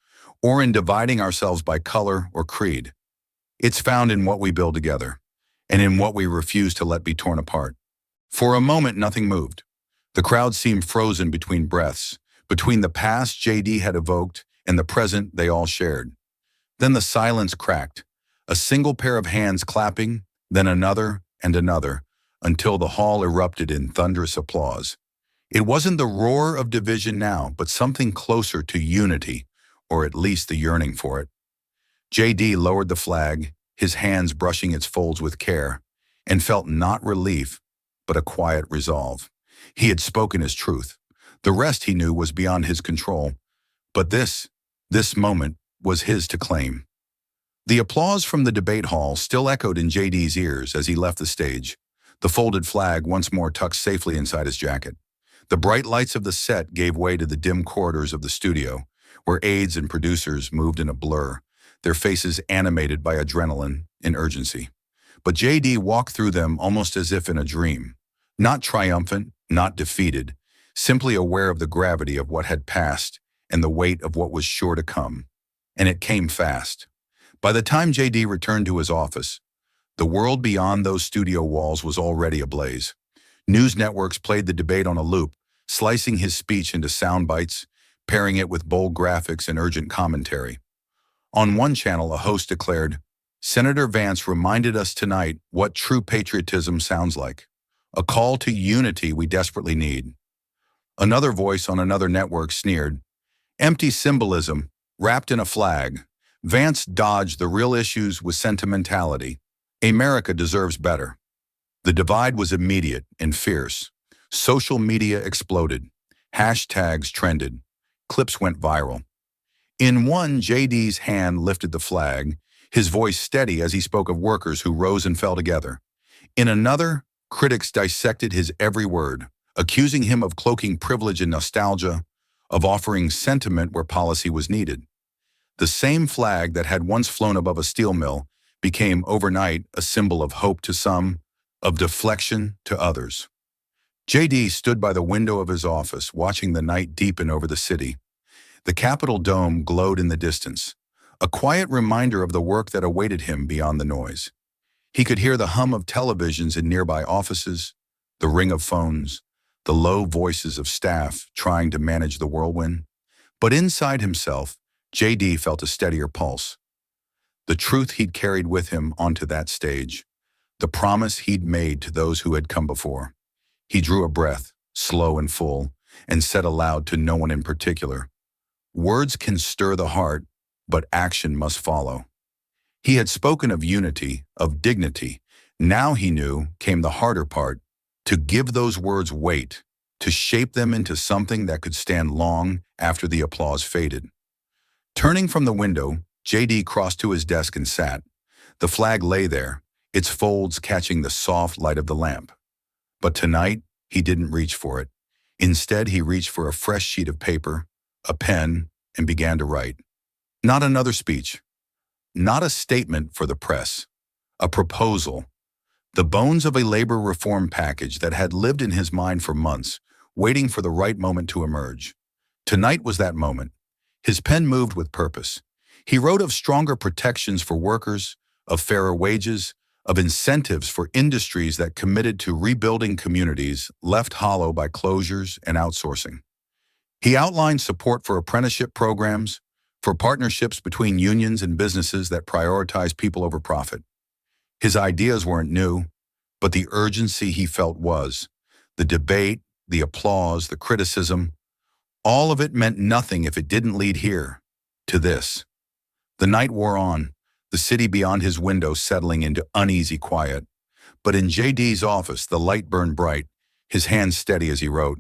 or in dividing ourselves by color or creed. It's found in what we build together and in what we refuse to let be torn apart." For a moment, nothing moved. The crowd seemed frozen between breaths, between the past JD had evoked and the present they all shared. Then the silence cracked, a single pair of hands clapping, then another and another, until the hall erupted in thunderous applause. It wasn't the roar of division now, but something closer to unity, or at least the yearning for it. JD lowered the flag, his hands brushing its folds with care, and felt not relief, but a quiet resolve. He had spoken his truth. The rest, he knew, was beyond his control. But this moment was his to claim. The applause from the debate hall still echoed in JD's ears as he left the stage, the folded flag once more tucked safely inside his jacket. The bright lights of the set gave way to the dim corridors of the studio, where aides and producers moved in a blur, their faces animated by adrenaline and urgency. But JD walked through them almost as if in a dream, not triumphant, not defeated, simply aware of the gravity of what had passed and the weight of what was sure to come. And it came fast. By the time JD returned to his office, the world beyond those studio walls was already ablaze. News networks played the debate on a loop, slicing his speech into sound bites, pairing it with bold graphics and urgent commentary. On one channel, a host declared, "Senator Vance reminded us tonight what true patriotism sounds like, a call to unity we desperately need." Another voice on another network sneered, "Empty symbolism, wrapped in a flag. Vance dodged the real issues with sentimentality. America deserves better." The divide was immediate and fierce. Social media exploded. Hashtags trended. Clips went viral. In one, JD's hand lifted the flag, his voice steady as he spoke of workers who rose and fell together. In another, critics dissected his every word, accusing him of cloaking privilege and nostalgia, of offering sentiment where policy was needed. The same flag that had once flown above a steel mill became overnight a symbol of hope to some, of deflection to others. JD stood by the window of his office, watching the night deepen over the city. The Capitol dome glowed in the distance, a quiet reminder of the work that awaited him beyond the noise. He could hear the hum of televisions in nearby offices, the ring of phones, the low voices of staff trying to manage the whirlwind. But inside himself, JD felt a steadier pulse. The truth he'd carried with him onto that stage, the promise he'd made to those who had come before. He drew a breath, slow and full, and said aloud to no one in particular, "Words can stir the heart, but action must follow." He had spoken of unity, of dignity. Now he knew came the harder part, to give those words weight, to shape them into something that could stand long after the applause faded. Turning from the window, JD crossed to his desk and sat. The flag lay there, its folds catching the soft light of the lamp. But tonight, he didn't reach for it. Instead, he reached for a fresh sheet of paper, a pen, and began to write. Not another speech, not a statement for the press, a proposal, the bones of a labor reform package that had lived in his mind for months, waiting for the right moment to emerge. Tonight was that moment. His pen moved with purpose. He wrote of stronger protections for workers, of fairer wages, of incentives for industries that committed to rebuilding communities left hollow by closures and outsourcing. He outlined support for apprenticeship programs, for partnerships between unions and businesses that prioritize people over profit. His ideas weren't new, but the urgency he felt was. The debate, the applause, the criticism, all of it meant nothing if it didn't lead here, to this. The night wore on, the city beyond his window settling into uneasy quiet. But in JD's office, the light burned bright, his hands steady as he wrote.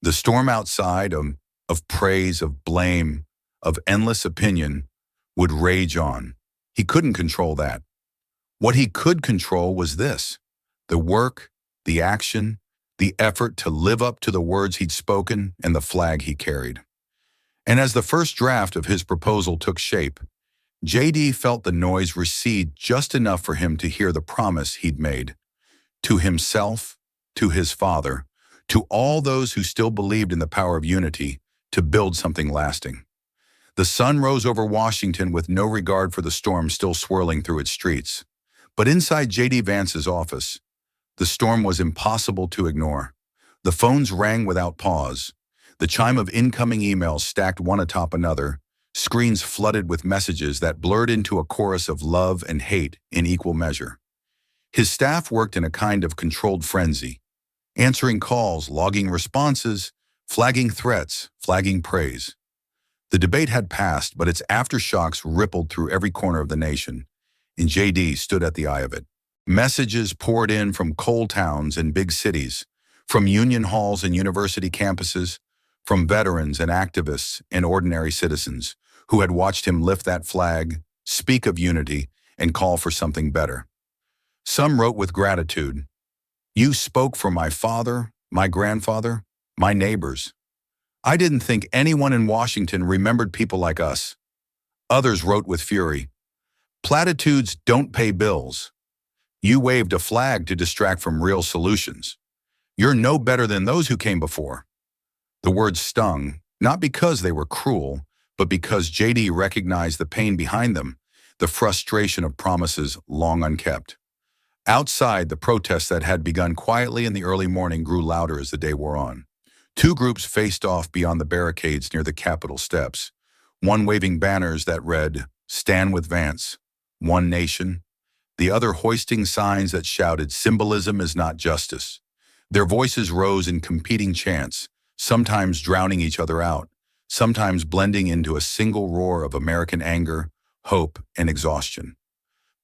The storm outside, of praise, of blame, of endless opinion, would rage on. He couldn't control that. What he could control was this: the work, the action, the effort to live up to the words he'd spoken and the flag he carried. And as the first draft of his proposal took shape, JD felt the noise recede just enough for him to hear the promise he'd made. To himself, to his father, to all those who still believed in the power of unity, to build something lasting. The sun rose over Washington with no regard for the storm still swirling through its streets. But inside JD Vance's office, the storm was impossible to ignore. The phones rang without pause. The chime of incoming emails stacked one atop another, screens flooded with messages that blurred into a chorus of love and hate in equal measure. His staff worked in a kind of controlled frenzy, answering calls, logging responses, flagging threats, flagging praise. The debate had passed, but its aftershocks rippled through every corner of the nation, and JD stood at the eye of it. Messages poured in from coal towns and big cities, from union halls and university campuses, from veterans and activists and ordinary citizens who had watched him lift that flag, speak of unity, and call for something better. Some wrote with gratitude, "You spoke for my father, my grandfather, my neighbors. I didn't think anyone in Washington remembered people like us." Others wrote with fury, "Platitudes don't pay bills. You waved a flag to distract from real solutions. You're no better than those who came before." The words stung, not because they were cruel, but because JD recognized the pain behind them, the frustration of promises long unkept. Outside, the protests that had begun quietly in the early morning grew louder as the day wore on. Two groups faced off beyond the barricades near the Capitol steps, one waving banners that read, "Stand with Vance, One Nation," the other hoisting signs that shouted, "Symbolism is not justice." Their voices rose in competing chants, sometimes drowning each other out, sometimes blending into a single roar of American anger, hope, and exhaustion.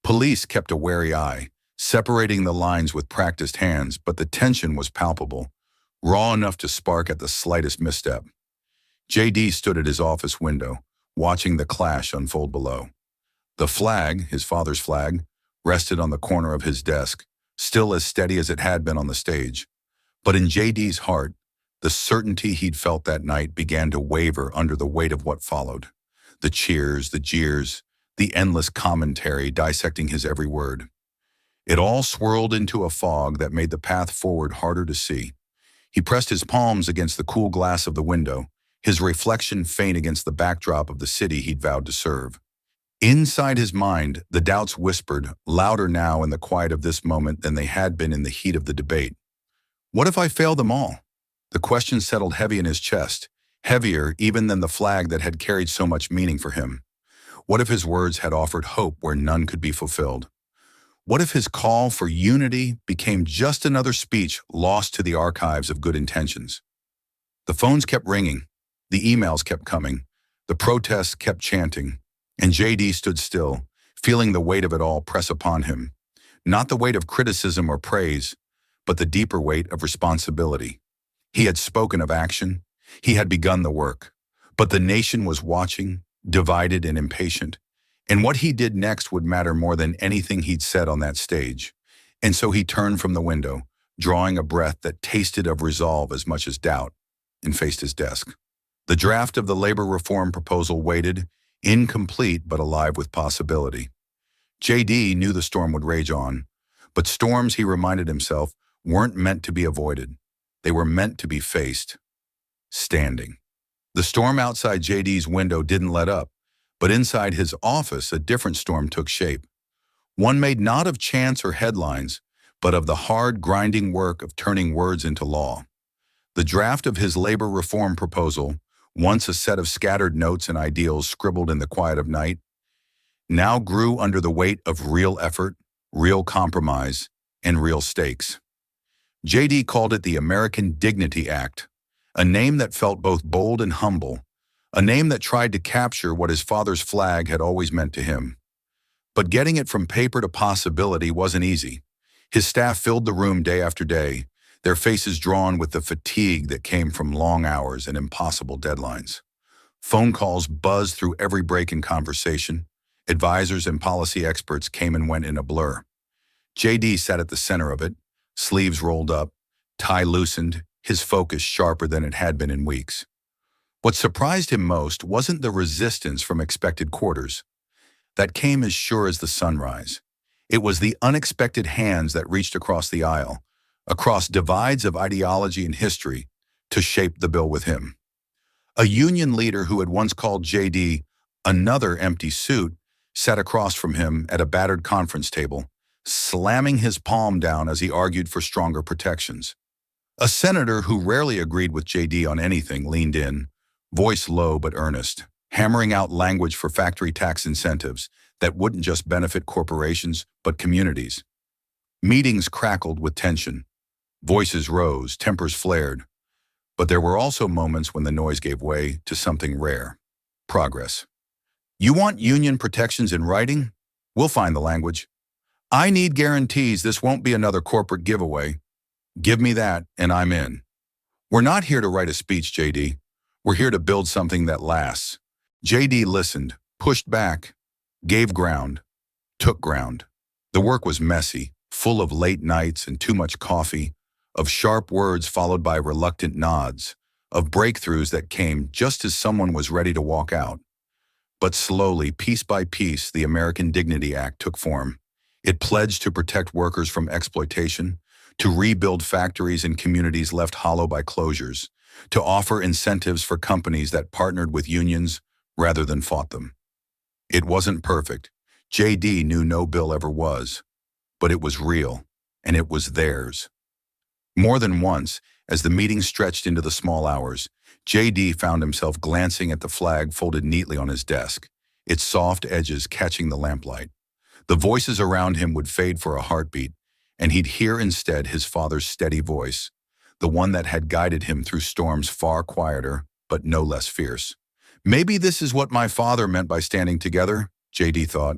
Police kept a wary eye, separating the lines with practiced hands, but the tension was palpable, raw enough to spark at the slightest misstep. JD stood at his office window, watching the clash unfold below. The flag, his father's flag, rested on the corner of his desk, still as steady as it had been on the stage. But in JD's heart, the certainty he'd felt that night began to waver under the weight of what followed. The cheers, the jeers, the endless commentary dissecting his every word. It all swirled into a fog that made the path forward harder to see. He pressed his palms against the cool glass of the window, his reflection faint against the backdrop of the city he'd vowed to serve. Inside his mind, the doubts whispered, louder now in the quiet of this moment than they had been in the heat of the debate. What if I fail them all? The question settled heavy in his chest, heavier even than the flag that had carried so much meaning for him. What if his words had offered hope where none could be fulfilled? What if his call for unity became just another speech lost to the archives of good intentions? The phones kept ringing, the emails kept coming, the protests kept chanting, and JD stood still, feeling the weight of it all press upon him. Not the weight of criticism or praise, but the deeper weight of responsibility. He had spoken of action, he had begun the work, but the nation was watching, divided and impatient, and what he did next would matter more than anything he'd said on that stage. And so he turned from the window, drawing a breath that tasted of resolve as much as doubt. and faced his desk. The draft of the labor reform proposal waited, incomplete but alive with possibility. JD knew the storm would rage on, but storms, he reminded himself, weren't meant to be avoided. They were meant to be faced, standing. The storm outside JD's window didn't let up, but inside his office a different storm took shape. One made not of chance or headlines, but of the hard, grinding work of turning words into law. The draft of his labor reform proposal, once a set of scattered notes and ideals scribbled in the quiet of night, now grew under the weight of real effort, real compromise, and real stakes. JD called it the American Dignity Act, a name that felt both bold and humble, a name that tried to capture what his father's flag had always meant to him. But getting it from paper to possibility wasn't easy. His staff filled the room day after day, their faces drawn with the fatigue that came from long hours and impossible deadlines. Phone calls buzzed through every break in conversation. Advisors and policy experts came and went in a blur. JD sat at the center of it, sleeves rolled up, tie loosened, his focus sharper than it had been in weeks. What surprised him most wasn't the resistance from expected quarters. That came as sure as the sunrise. It was the unexpected hands that reached across the aisle, across divides of ideology and history, to shape the bill with him. A union leader who had once called JD another empty suit sat across from him at a battered conference table, slamming his palm down as he argued for stronger protections. A senator who rarely agreed with JD on anything leaned in, voice low but earnest, hammering out language for factory tax incentives that wouldn't just benefit corporations but communities. Meetings crackled with tension. Voices rose, tempers flared. But there were also moments when the noise gave way to something rare: progress. You want union protections in writing? We'll find the language. I need guarantees this won't be another corporate giveaway. Give me that, and I'm in. We're not here to write a speech, JD. We're here to build something that lasts. JD listened, pushed back, gave ground, took ground. The work was messy, full of late nights and too much coffee, of sharp words followed by reluctant nods, of breakthroughs that came just as someone was ready to walk out. But slowly, piece by piece, the American Dignity Act took form. It pledged to protect workers from exploitation, to rebuild factories and communities left hollow by closures, to offer incentives for companies that partnered with unions rather than fought them. It wasn't perfect. JD knew no bill ever was. But it was real, and it was theirs. More than once, as the meeting stretched into the small hours, JD found himself glancing at the flag folded neatly on his desk, its soft edges catching the lamplight. The voices around him would fade for a heartbeat, and he'd hear instead his father's steady voice, the one that had guided him through storms far quieter, but no less fierce. Maybe this is what my father meant by standing together, JD thought,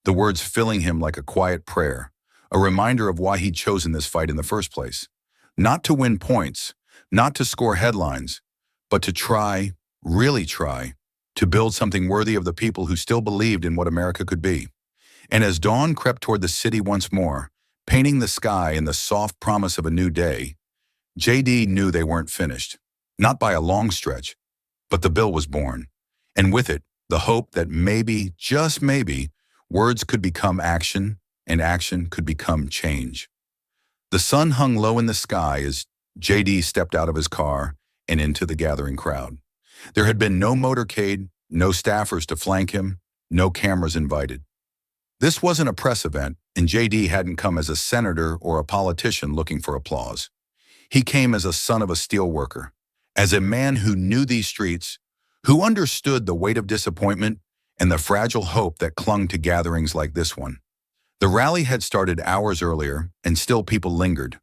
the words filling him like a quiet prayer, a reminder of why he'd chosen this fight in the first place. Not to win points, not to score headlines, but to try, really try, to build something worthy of the people who still believed in what America could be. And as dawn crept toward the city once more, painting the sky in the soft promise of a new day, JD knew they weren't finished. Not by a long stretch, but the bill was born. And with it, the hope that maybe, just maybe, words could become action, and action could become change. The sun hung low in the sky as JD stepped out of his car and into the gathering crowd. There had been no motorcade, no staffers to flank him, no cameras invited. This wasn't a press event, and JD hadn't come as a senator or a politician looking for applause. He came as a son of a steelworker, as a man who knew these streets, who understood the weight of disappointment and the fragile hope that clung to gatherings like this one. The rally had started hours earlier, and still people lingered,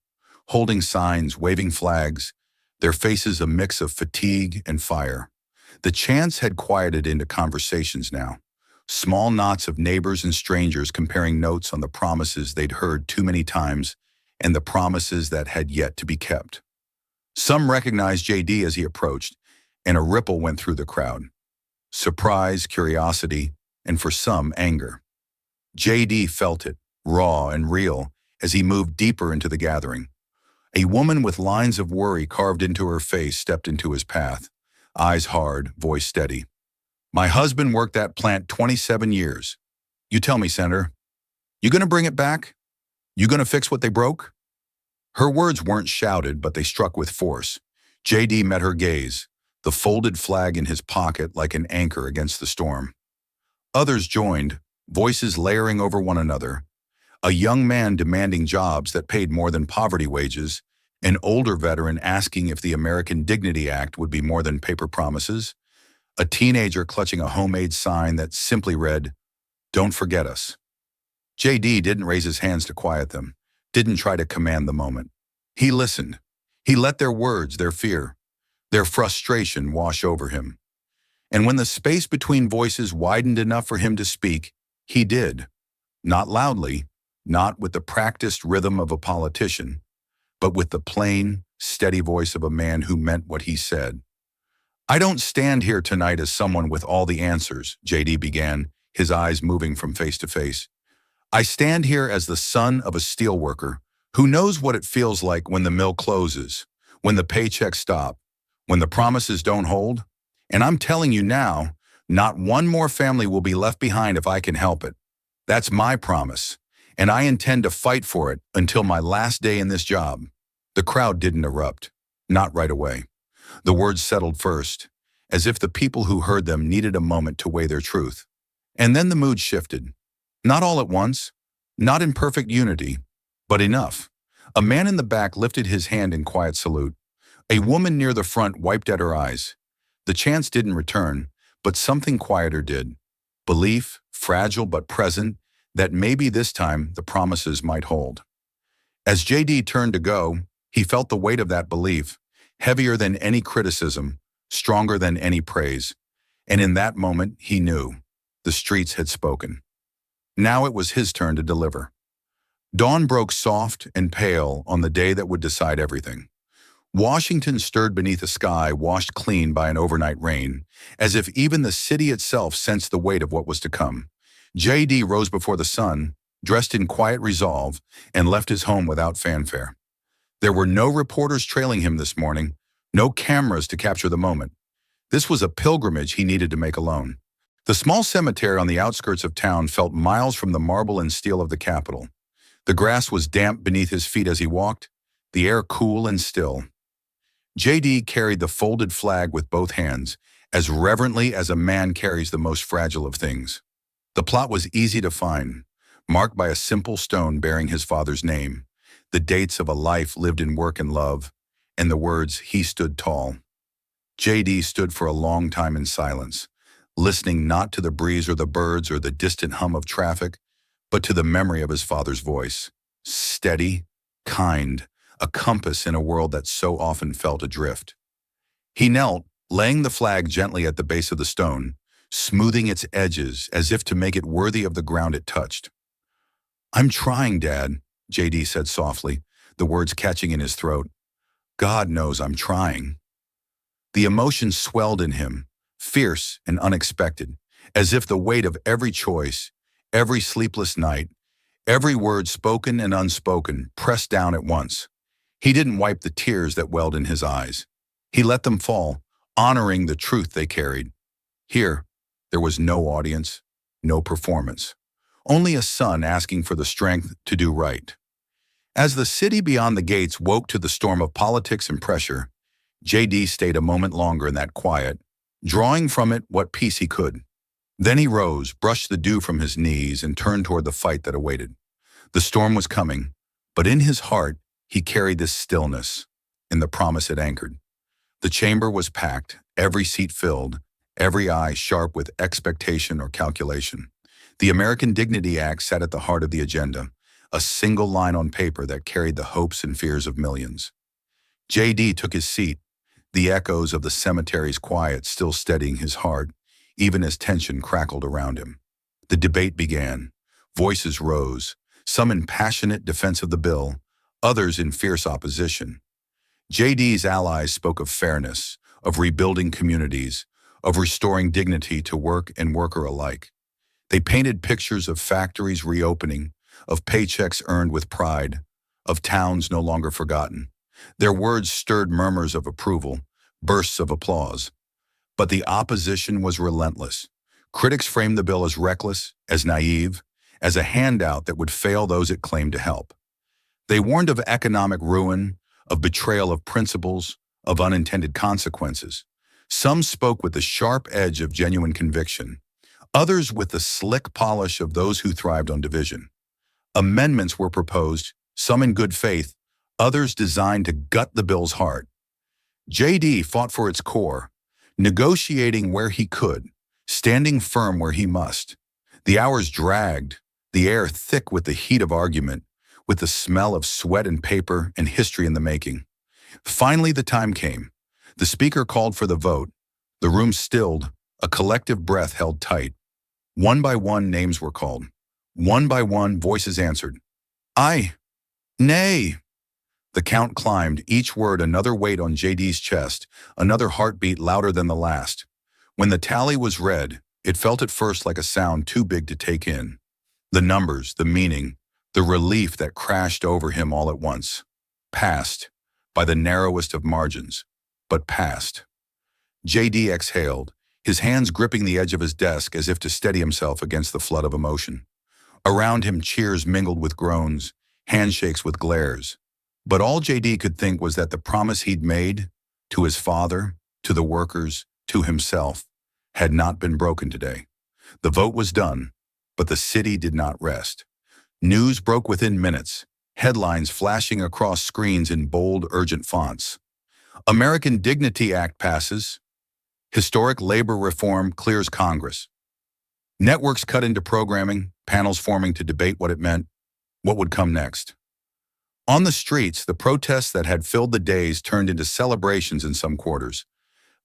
holding signs, waving flags, their faces a mix of fatigue and fire. The chants had quieted into conversations now, small knots of neighbors and strangers comparing notes on the promises they'd heard too many times and the promises that had yet to be kept. Some recognized JD as he approached, and a ripple went through the crowd. Surprise, curiosity, and for some, anger. JD felt it, raw and real, as he moved deeper into the gathering. A woman with lines of worry carved into her face stepped into his path, eyes hard, voice steady. My husband worked that plant 27 years. You tell me, Senator, you gonna bring it back? You gonna fix what they broke? Her words weren't shouted, but they struck with force. JD met her gaze, the folded flag in his pocket like an anchor against the storm. Others joined, voices layering over one another. A young man demanding jobs that paid more than poverty wages, an older veteran asking if the American Dignity Act would be more than paper promises, a teenager clutching a homemade sign that simply read, "Don't forget us." JD didn't raise his hands to quiet them, didn't try to command the moment. He listened. He let their words, their fear, their frustration wash over him. And when the space between voices widened enough for him to speak, he did. Not loudly, not with the practiced rhythm of a politician, but with the plain, steady voice of a man who meant what he said. I don't stand here tonight as someone with all the answers, JD began, his eyes moving from face to face. I stand here as the son of a steelworker who knows what it feels like when the mill closes, when the paychecks stop, when the promises don't hold. And I'm telling you now, not one more family will be left behind if I can help it. That's my promise, and I intend to fight for it until my last day in this job. The crowd didn't erupt, not right away. The words settled first, as if the people who heard them needed a moment to weigh their truth. And then the mood shifted. Not all at once, not in perfect unity, but enough. A man in the back lifted his hand in quiet salute. A woman near the front wiped at her eyes. The chants didn't return, but something quieter did. Belief, fragile but present, that maybe this time the promises might hold. As JD turned to go, he felt the weight of that belief, heavier than any criticism, stronger than any praise. And in that moment, he knew the streets had spoken. Now it was his turn to deliver. Dawn broke soft and pale on the day that would decide everything. Washington stirred beneath a sky washed clean by an overnight rain, as if even the city itself sensed the weight of what was to come. JD rose before the sun, dressed in quiet resolve, and left his home without fanfare. There were no reporters trailing him this morning, no cameras to capture the moment. This was a pilgrimage he needed to make alone. The small cemetery on the outskirts of town felt miles from the marble and steel of the Capitol. The grass was damp beneath his feet as he walked, the air cool and still. JD carried the folded flag with both hands, as reverently as a man carries the most fragile of things. The plot was easy to find, marked by a simple stone bearing his father's name, the dates of a life lived in work and love, and the words, "He stood tall." JD stood for a long time in silence, listening not to the breeze or the birds or the distant hum of traffic, but to the memory of his father's voice, steady, kind, a compass in a world that so often felt adrift. He knelt, laying the flag gently at the base of the stone, smoothing its edges as if to make it worthy of the ground it touched. "I'm trying, Dad," JD said softly, the words catching in his throat. "God knows I'm trying." The emotion swelled in him, fierce and unexpected, as if the weight of every choice, every sleepless night, every word spoken and unspoken pressed down at once. He didn't wipe the tears that welled in his eyes. He let them fall, honoring the truth they carried. Here, there was no audience, no performance, only a son asking for the strength to do right. As the city beyond the gates woke to the storm of politics and pressure, JD stayed a moment longer in that quiet, drawing from it what peace he could. Then he rose, brushed the dew from his knees, and turned toward the fight that awaited. The storm was coming, but in his heart, he carried this stillness, and the promise it anchored. The chamber was packed, every seat filled, every eye sharp with expectation or calculation. The American Dignity Act sat at the heart of the agenda, a single line on paper that carried the hopes and fears of millions. JD took his seat, the echoes of the cemetery's quiet still steadying his heart, even as tension crackled around him. The debate began. Voices rose, some in passionate defense of the bill, others in fierce opposition. JD's allies spoke of fairness, of rebuilding communities, of restoring dignity to work and worker alike. They painted pictures of factories reopening, of paychecks earned with pride, of towns no longer forgotten. Their words stirred murmurs of approval, bursts of applause. But the opposition was relentless. Critics framed the bill as reckless, as naive, as a handout that would fail those it claimed to help. They warned of economic ruin, of betrayal of principles, of unintended consequences. Some spoke with the sharp edge of genuine conviction, others with the slick polish of those who thrived on division. Amendments were proposed, some in good faith, others designed to gut the bill's heart. JD fought for its core, negotiating where he could, standing firm where he must. The hours dragged, the air thick with the heat of argument, with the smell of sweat and paper and history in the making. Finally, the time came. The speaker called for the vote. The room stilled, a collective breath held tight. One by one, names were called. One by one, voices answered. Aye. Nay. The count climbed, each word another weight on JD's chest, another heartbeat louder than the last. When the tally was read, it felt at first like a sound too big to take in. The numbers, the meaning, the relief that crashed over him all at once. Passed, by the narrowest of margins, but passed. JD exhaled, his hands gripping the edge of his desk as if to steady himself against the flood of emotion. Around him, cheers mingled with groans, handshakes with glares. But all JD could think was that the promise he'd made, to his father, to the workers, to himself, had not been broken today. The vote was done, but the city did not rest. News broke within minutes, headlines flashing across screens in bold, urgent fonts. American Dignity Act passes. Historic labor reform clears Congress. Networks cut into programming, panels forming to debate what it meant, what would come next. On the streets, the protests that had filled the days turned into celebrations in some quarters,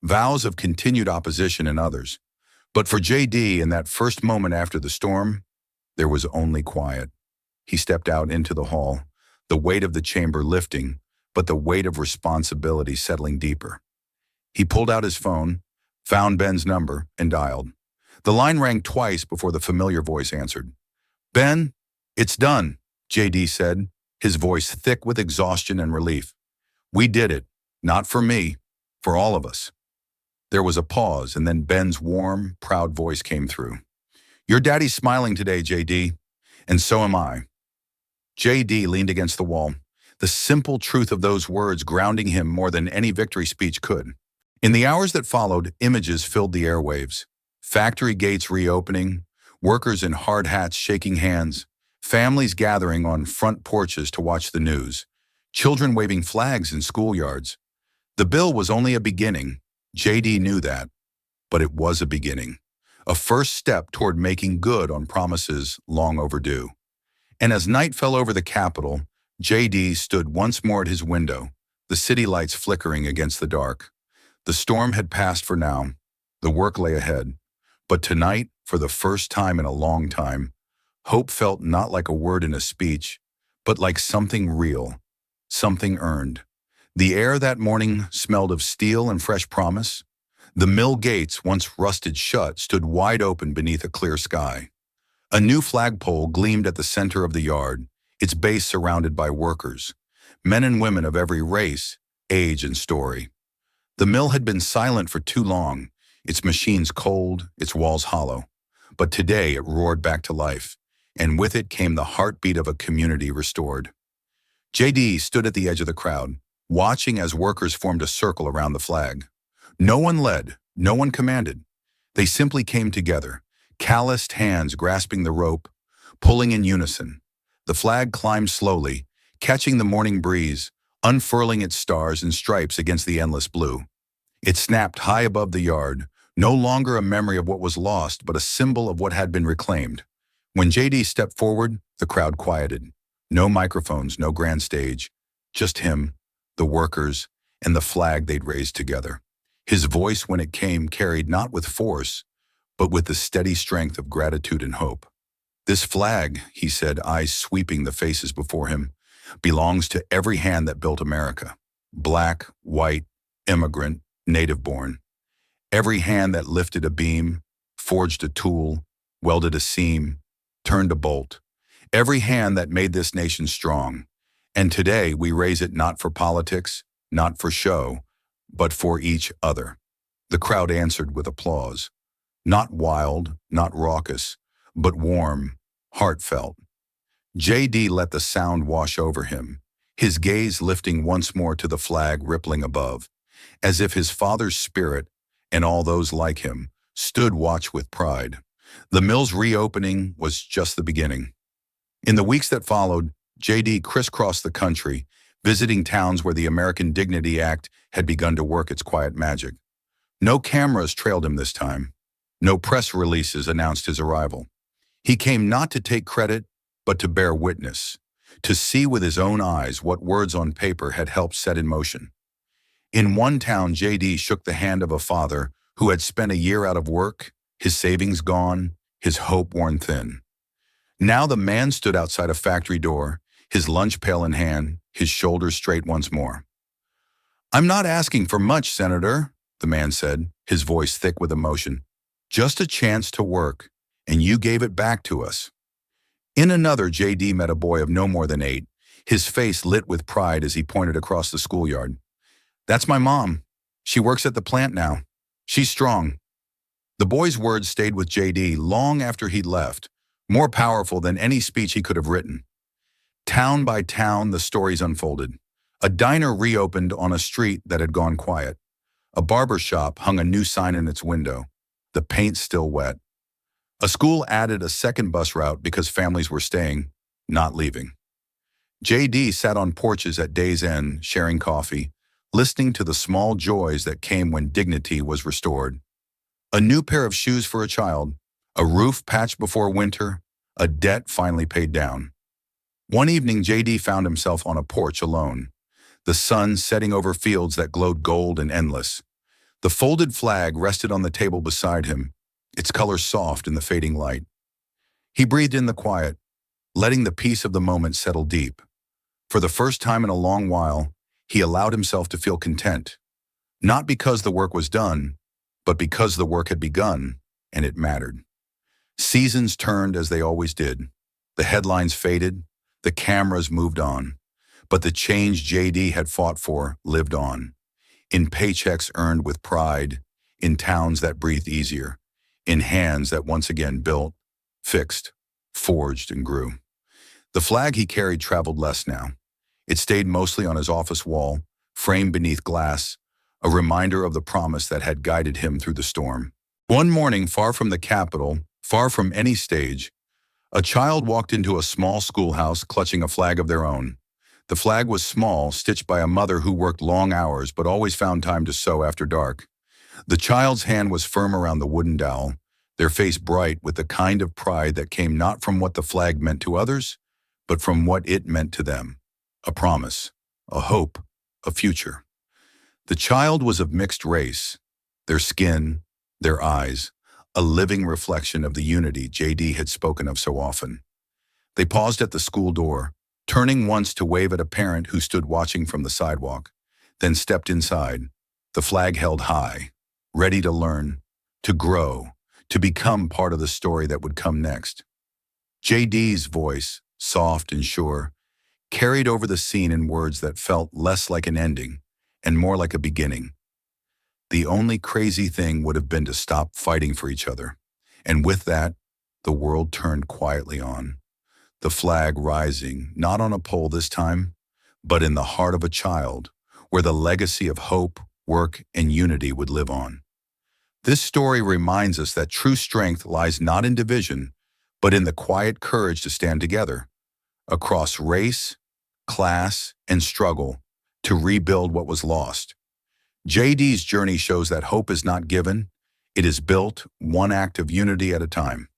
vows of continued opposition in others. But for JD, in that first moment after the storm, there was only quiet. He stepped out into the hall, the weight of the chamber lifting, but the weight of responsibility settling deeper. He pulled out his phone, found Ben's number, and dialed. The line rang twice before the familiar voice answered. Ben, it's done, JD said, his voice thick with exhaustion and relief. We did it, not for me, for all of us. There was a pause, and then Ben's warm, proud voice came through. Your daddy's smiling today, JD, and so am I. JD leaned against the wall, the simple truth of those words grounding him more than any victory speech could. In the hours that followed, images filled the airwaves. Factory gates reopening, workers in hard hats shaking hands, families gathering on front porches to watch the news, children waving flags in schoolyards. The bill was only a beginning. JD knew that, but it was a beginning, a first step toward making good on promises long overdue. And as night fell over the Capitol, JD stood once more at his window, the city lights flickering against the dark. The storm had passed for now. The work lay ahead. But tonight, for the first time in a long time, hope felt not like a word in a speech, but like something real, something earned. The air that morning smelled of steel and fresh promise. The mill gates, once rusted shut, stood wide open beneath a clear sky. A new flagpole gleamed at the center of the yard, its base surrounded by workers, men and women of every race, age, and story. The mill had been silent for too long, its machines cold, its walls hollow. But today it roared back to life, and with it came the heartbeat of a community restored. JD stood at the edge of the crowd, watching as workers formed a circle around the flag. No one led, no one commanded. They simply came together, calloused hands grasping the rope, pulling in unison. The flag climbed slowly, catching the morning breeze, unfurling its stars and stripes against the endless blue. It snapped high above the yard, no longer a memory of what was lost, but a symbol of what had been reclaimed. When JD stepped forward, the crowd quieted. No microphones, no grand stage, just him, the workers, and the flag they'd raised together. His voice, when it came, carried not with force, but with the steady strength of gratitude and hope. This flag, he said, eyes sweeping the faces before him, belongs to every hand that built America. Black, white, immigrant, native-born. Every hand that lifted a beam, forged a tool, welded a seam, turned a bolt. Every hand that made this nation strong. And today we raise it not for politics, not for show, but for each other. The crowd answered with applause. Not wild, not raucous, but warm, heartfelt. JD let the sound wash over him, his gaze lifting once more to the flag rippling above, as if his father's spirit, and all those like him, stood watch with pride. The mill's reopening was just the beginning. In the weeks that followed, JD crisscrossed the country, visiting towns where the American Dignity Act had begun to work its quiet magic. No cameras trailed him this time. No press releases announced his arrival. He came not to take credit, but to bear witness, to see with his own eyes what words on paper had helped set in motion. In one town, JD shook the hand of a father who had spent a year out of work, his savings gone, his hope worn thin. Now the man stood outside a factory door, his lunch pail in hand, his shoulders straight once more. "I'm not asking for much, Senator," the man said, his voice thick with emotion. "Just a chance to work, and you gave it back to us." In another, JD met a boy of no more than 8, his face lit with pride as he pointed across the schoolyard. "That's my mom. She works at the plant now. She's strong." The boy's words stayed with JD long after he'd left, more powerful than any speech he could have written. Town by town, the stories unfolded. A diner reopened on a street that had gone quiet. A barber shop hung a new sign in its window, the paint still wet. A school added a second bus route because families were staying, not leaving. JD sat on porches at day's end, sharing coffee, listening to the small joys that came when dignity was restored. A new pair of shoes for a child, a roof patched before winter, a debt finally paid down. One evening, JD found himself on a porch alone, the sun setting over fields that glowed gold and endless. The folded flag rested on the table beside him, its color soft in the fading light. He breathed in the quiet, letting the peace of the moment settle deep. For the first time in a long while, he allowed himself to feel content, not because the work was done, but because the work had begun, and it mattered. Seasons turned as they always did. The headlines faded, the cameras moved on, but the change JD had fought for lived on. In paychecks earned with pride, in towns that breathed easier, in hands that once again built, fixed, forged, and grew. The flag he carried traveled less now. It stayed mostly on his office wall, framed beneath glass, a reminder of the promise that had guided him through the storm. One morning, far from the Capitol, far from any stage, a child walked into a small schoolhouse clutching a flag of their own. The flag was small, stitched by a mother who worked long hours but always found time to sew after dark. The child's hand was firm around the wooden dowel, their face bright with the kind of pride that came not from what the flag meant to others, but from what it meant to them. A promise, a hope, a future. The child was of mixed race, their skin, their eyes, a living reflection of the unity JD had spoken of so often. They paused at the school door, turning once to wave at a parent who stood watching from the sidewalk, then stepped inside, the flag held high, ready to learn, to grow, to become part of the story that would come next. JD's voice, soft and sure, carried over the scene in words that felt less like an ending and more like a beginning. The only crazy thing would have been to stop fighting for each other. And with that, the world turned quietly on. The flag rising, not on a pole this time, but in the heart of a child, where the legacy of hope, work, and unity would live on. This story reminds us that true strength lies not in division, but in the quiet courage to stand together, across race, class, and struggle, to rebuild what was lost. JD's journey shows that hope is not given, it is built, one act of unity at a time.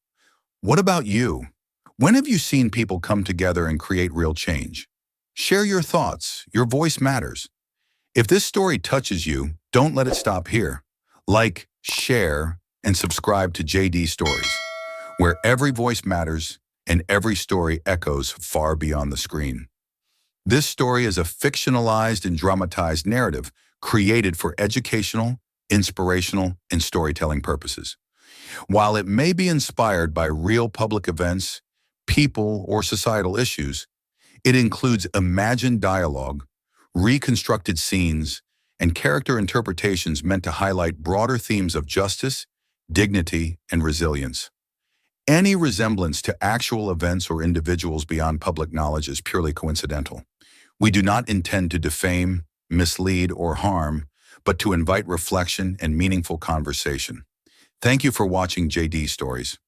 What about you? When have you seen people come together and create real change? Share your thoughts, your voice matters. If this story touches you, don't let it stop here. Like, share, and subscribe to JD Stories, where every voice matters and every story echoes far beyond the screen. This story is a fictionalized and dramatized narrative created for educational, inspirational, and storytelling purposes. While it may be inspired by real public events, people, or societal issues, It includes imagined dialogue, reconstructed scenes, and character interpretations meant to highlight broader themes of justice, dignity, and resilience. Any resemblance to actual events or individuals beyond public knowledge is purely coincidental. We do not intend to defame, mislead, or harm, but to invite reflection and meaningful conversation. Thank you for watching JD Stories.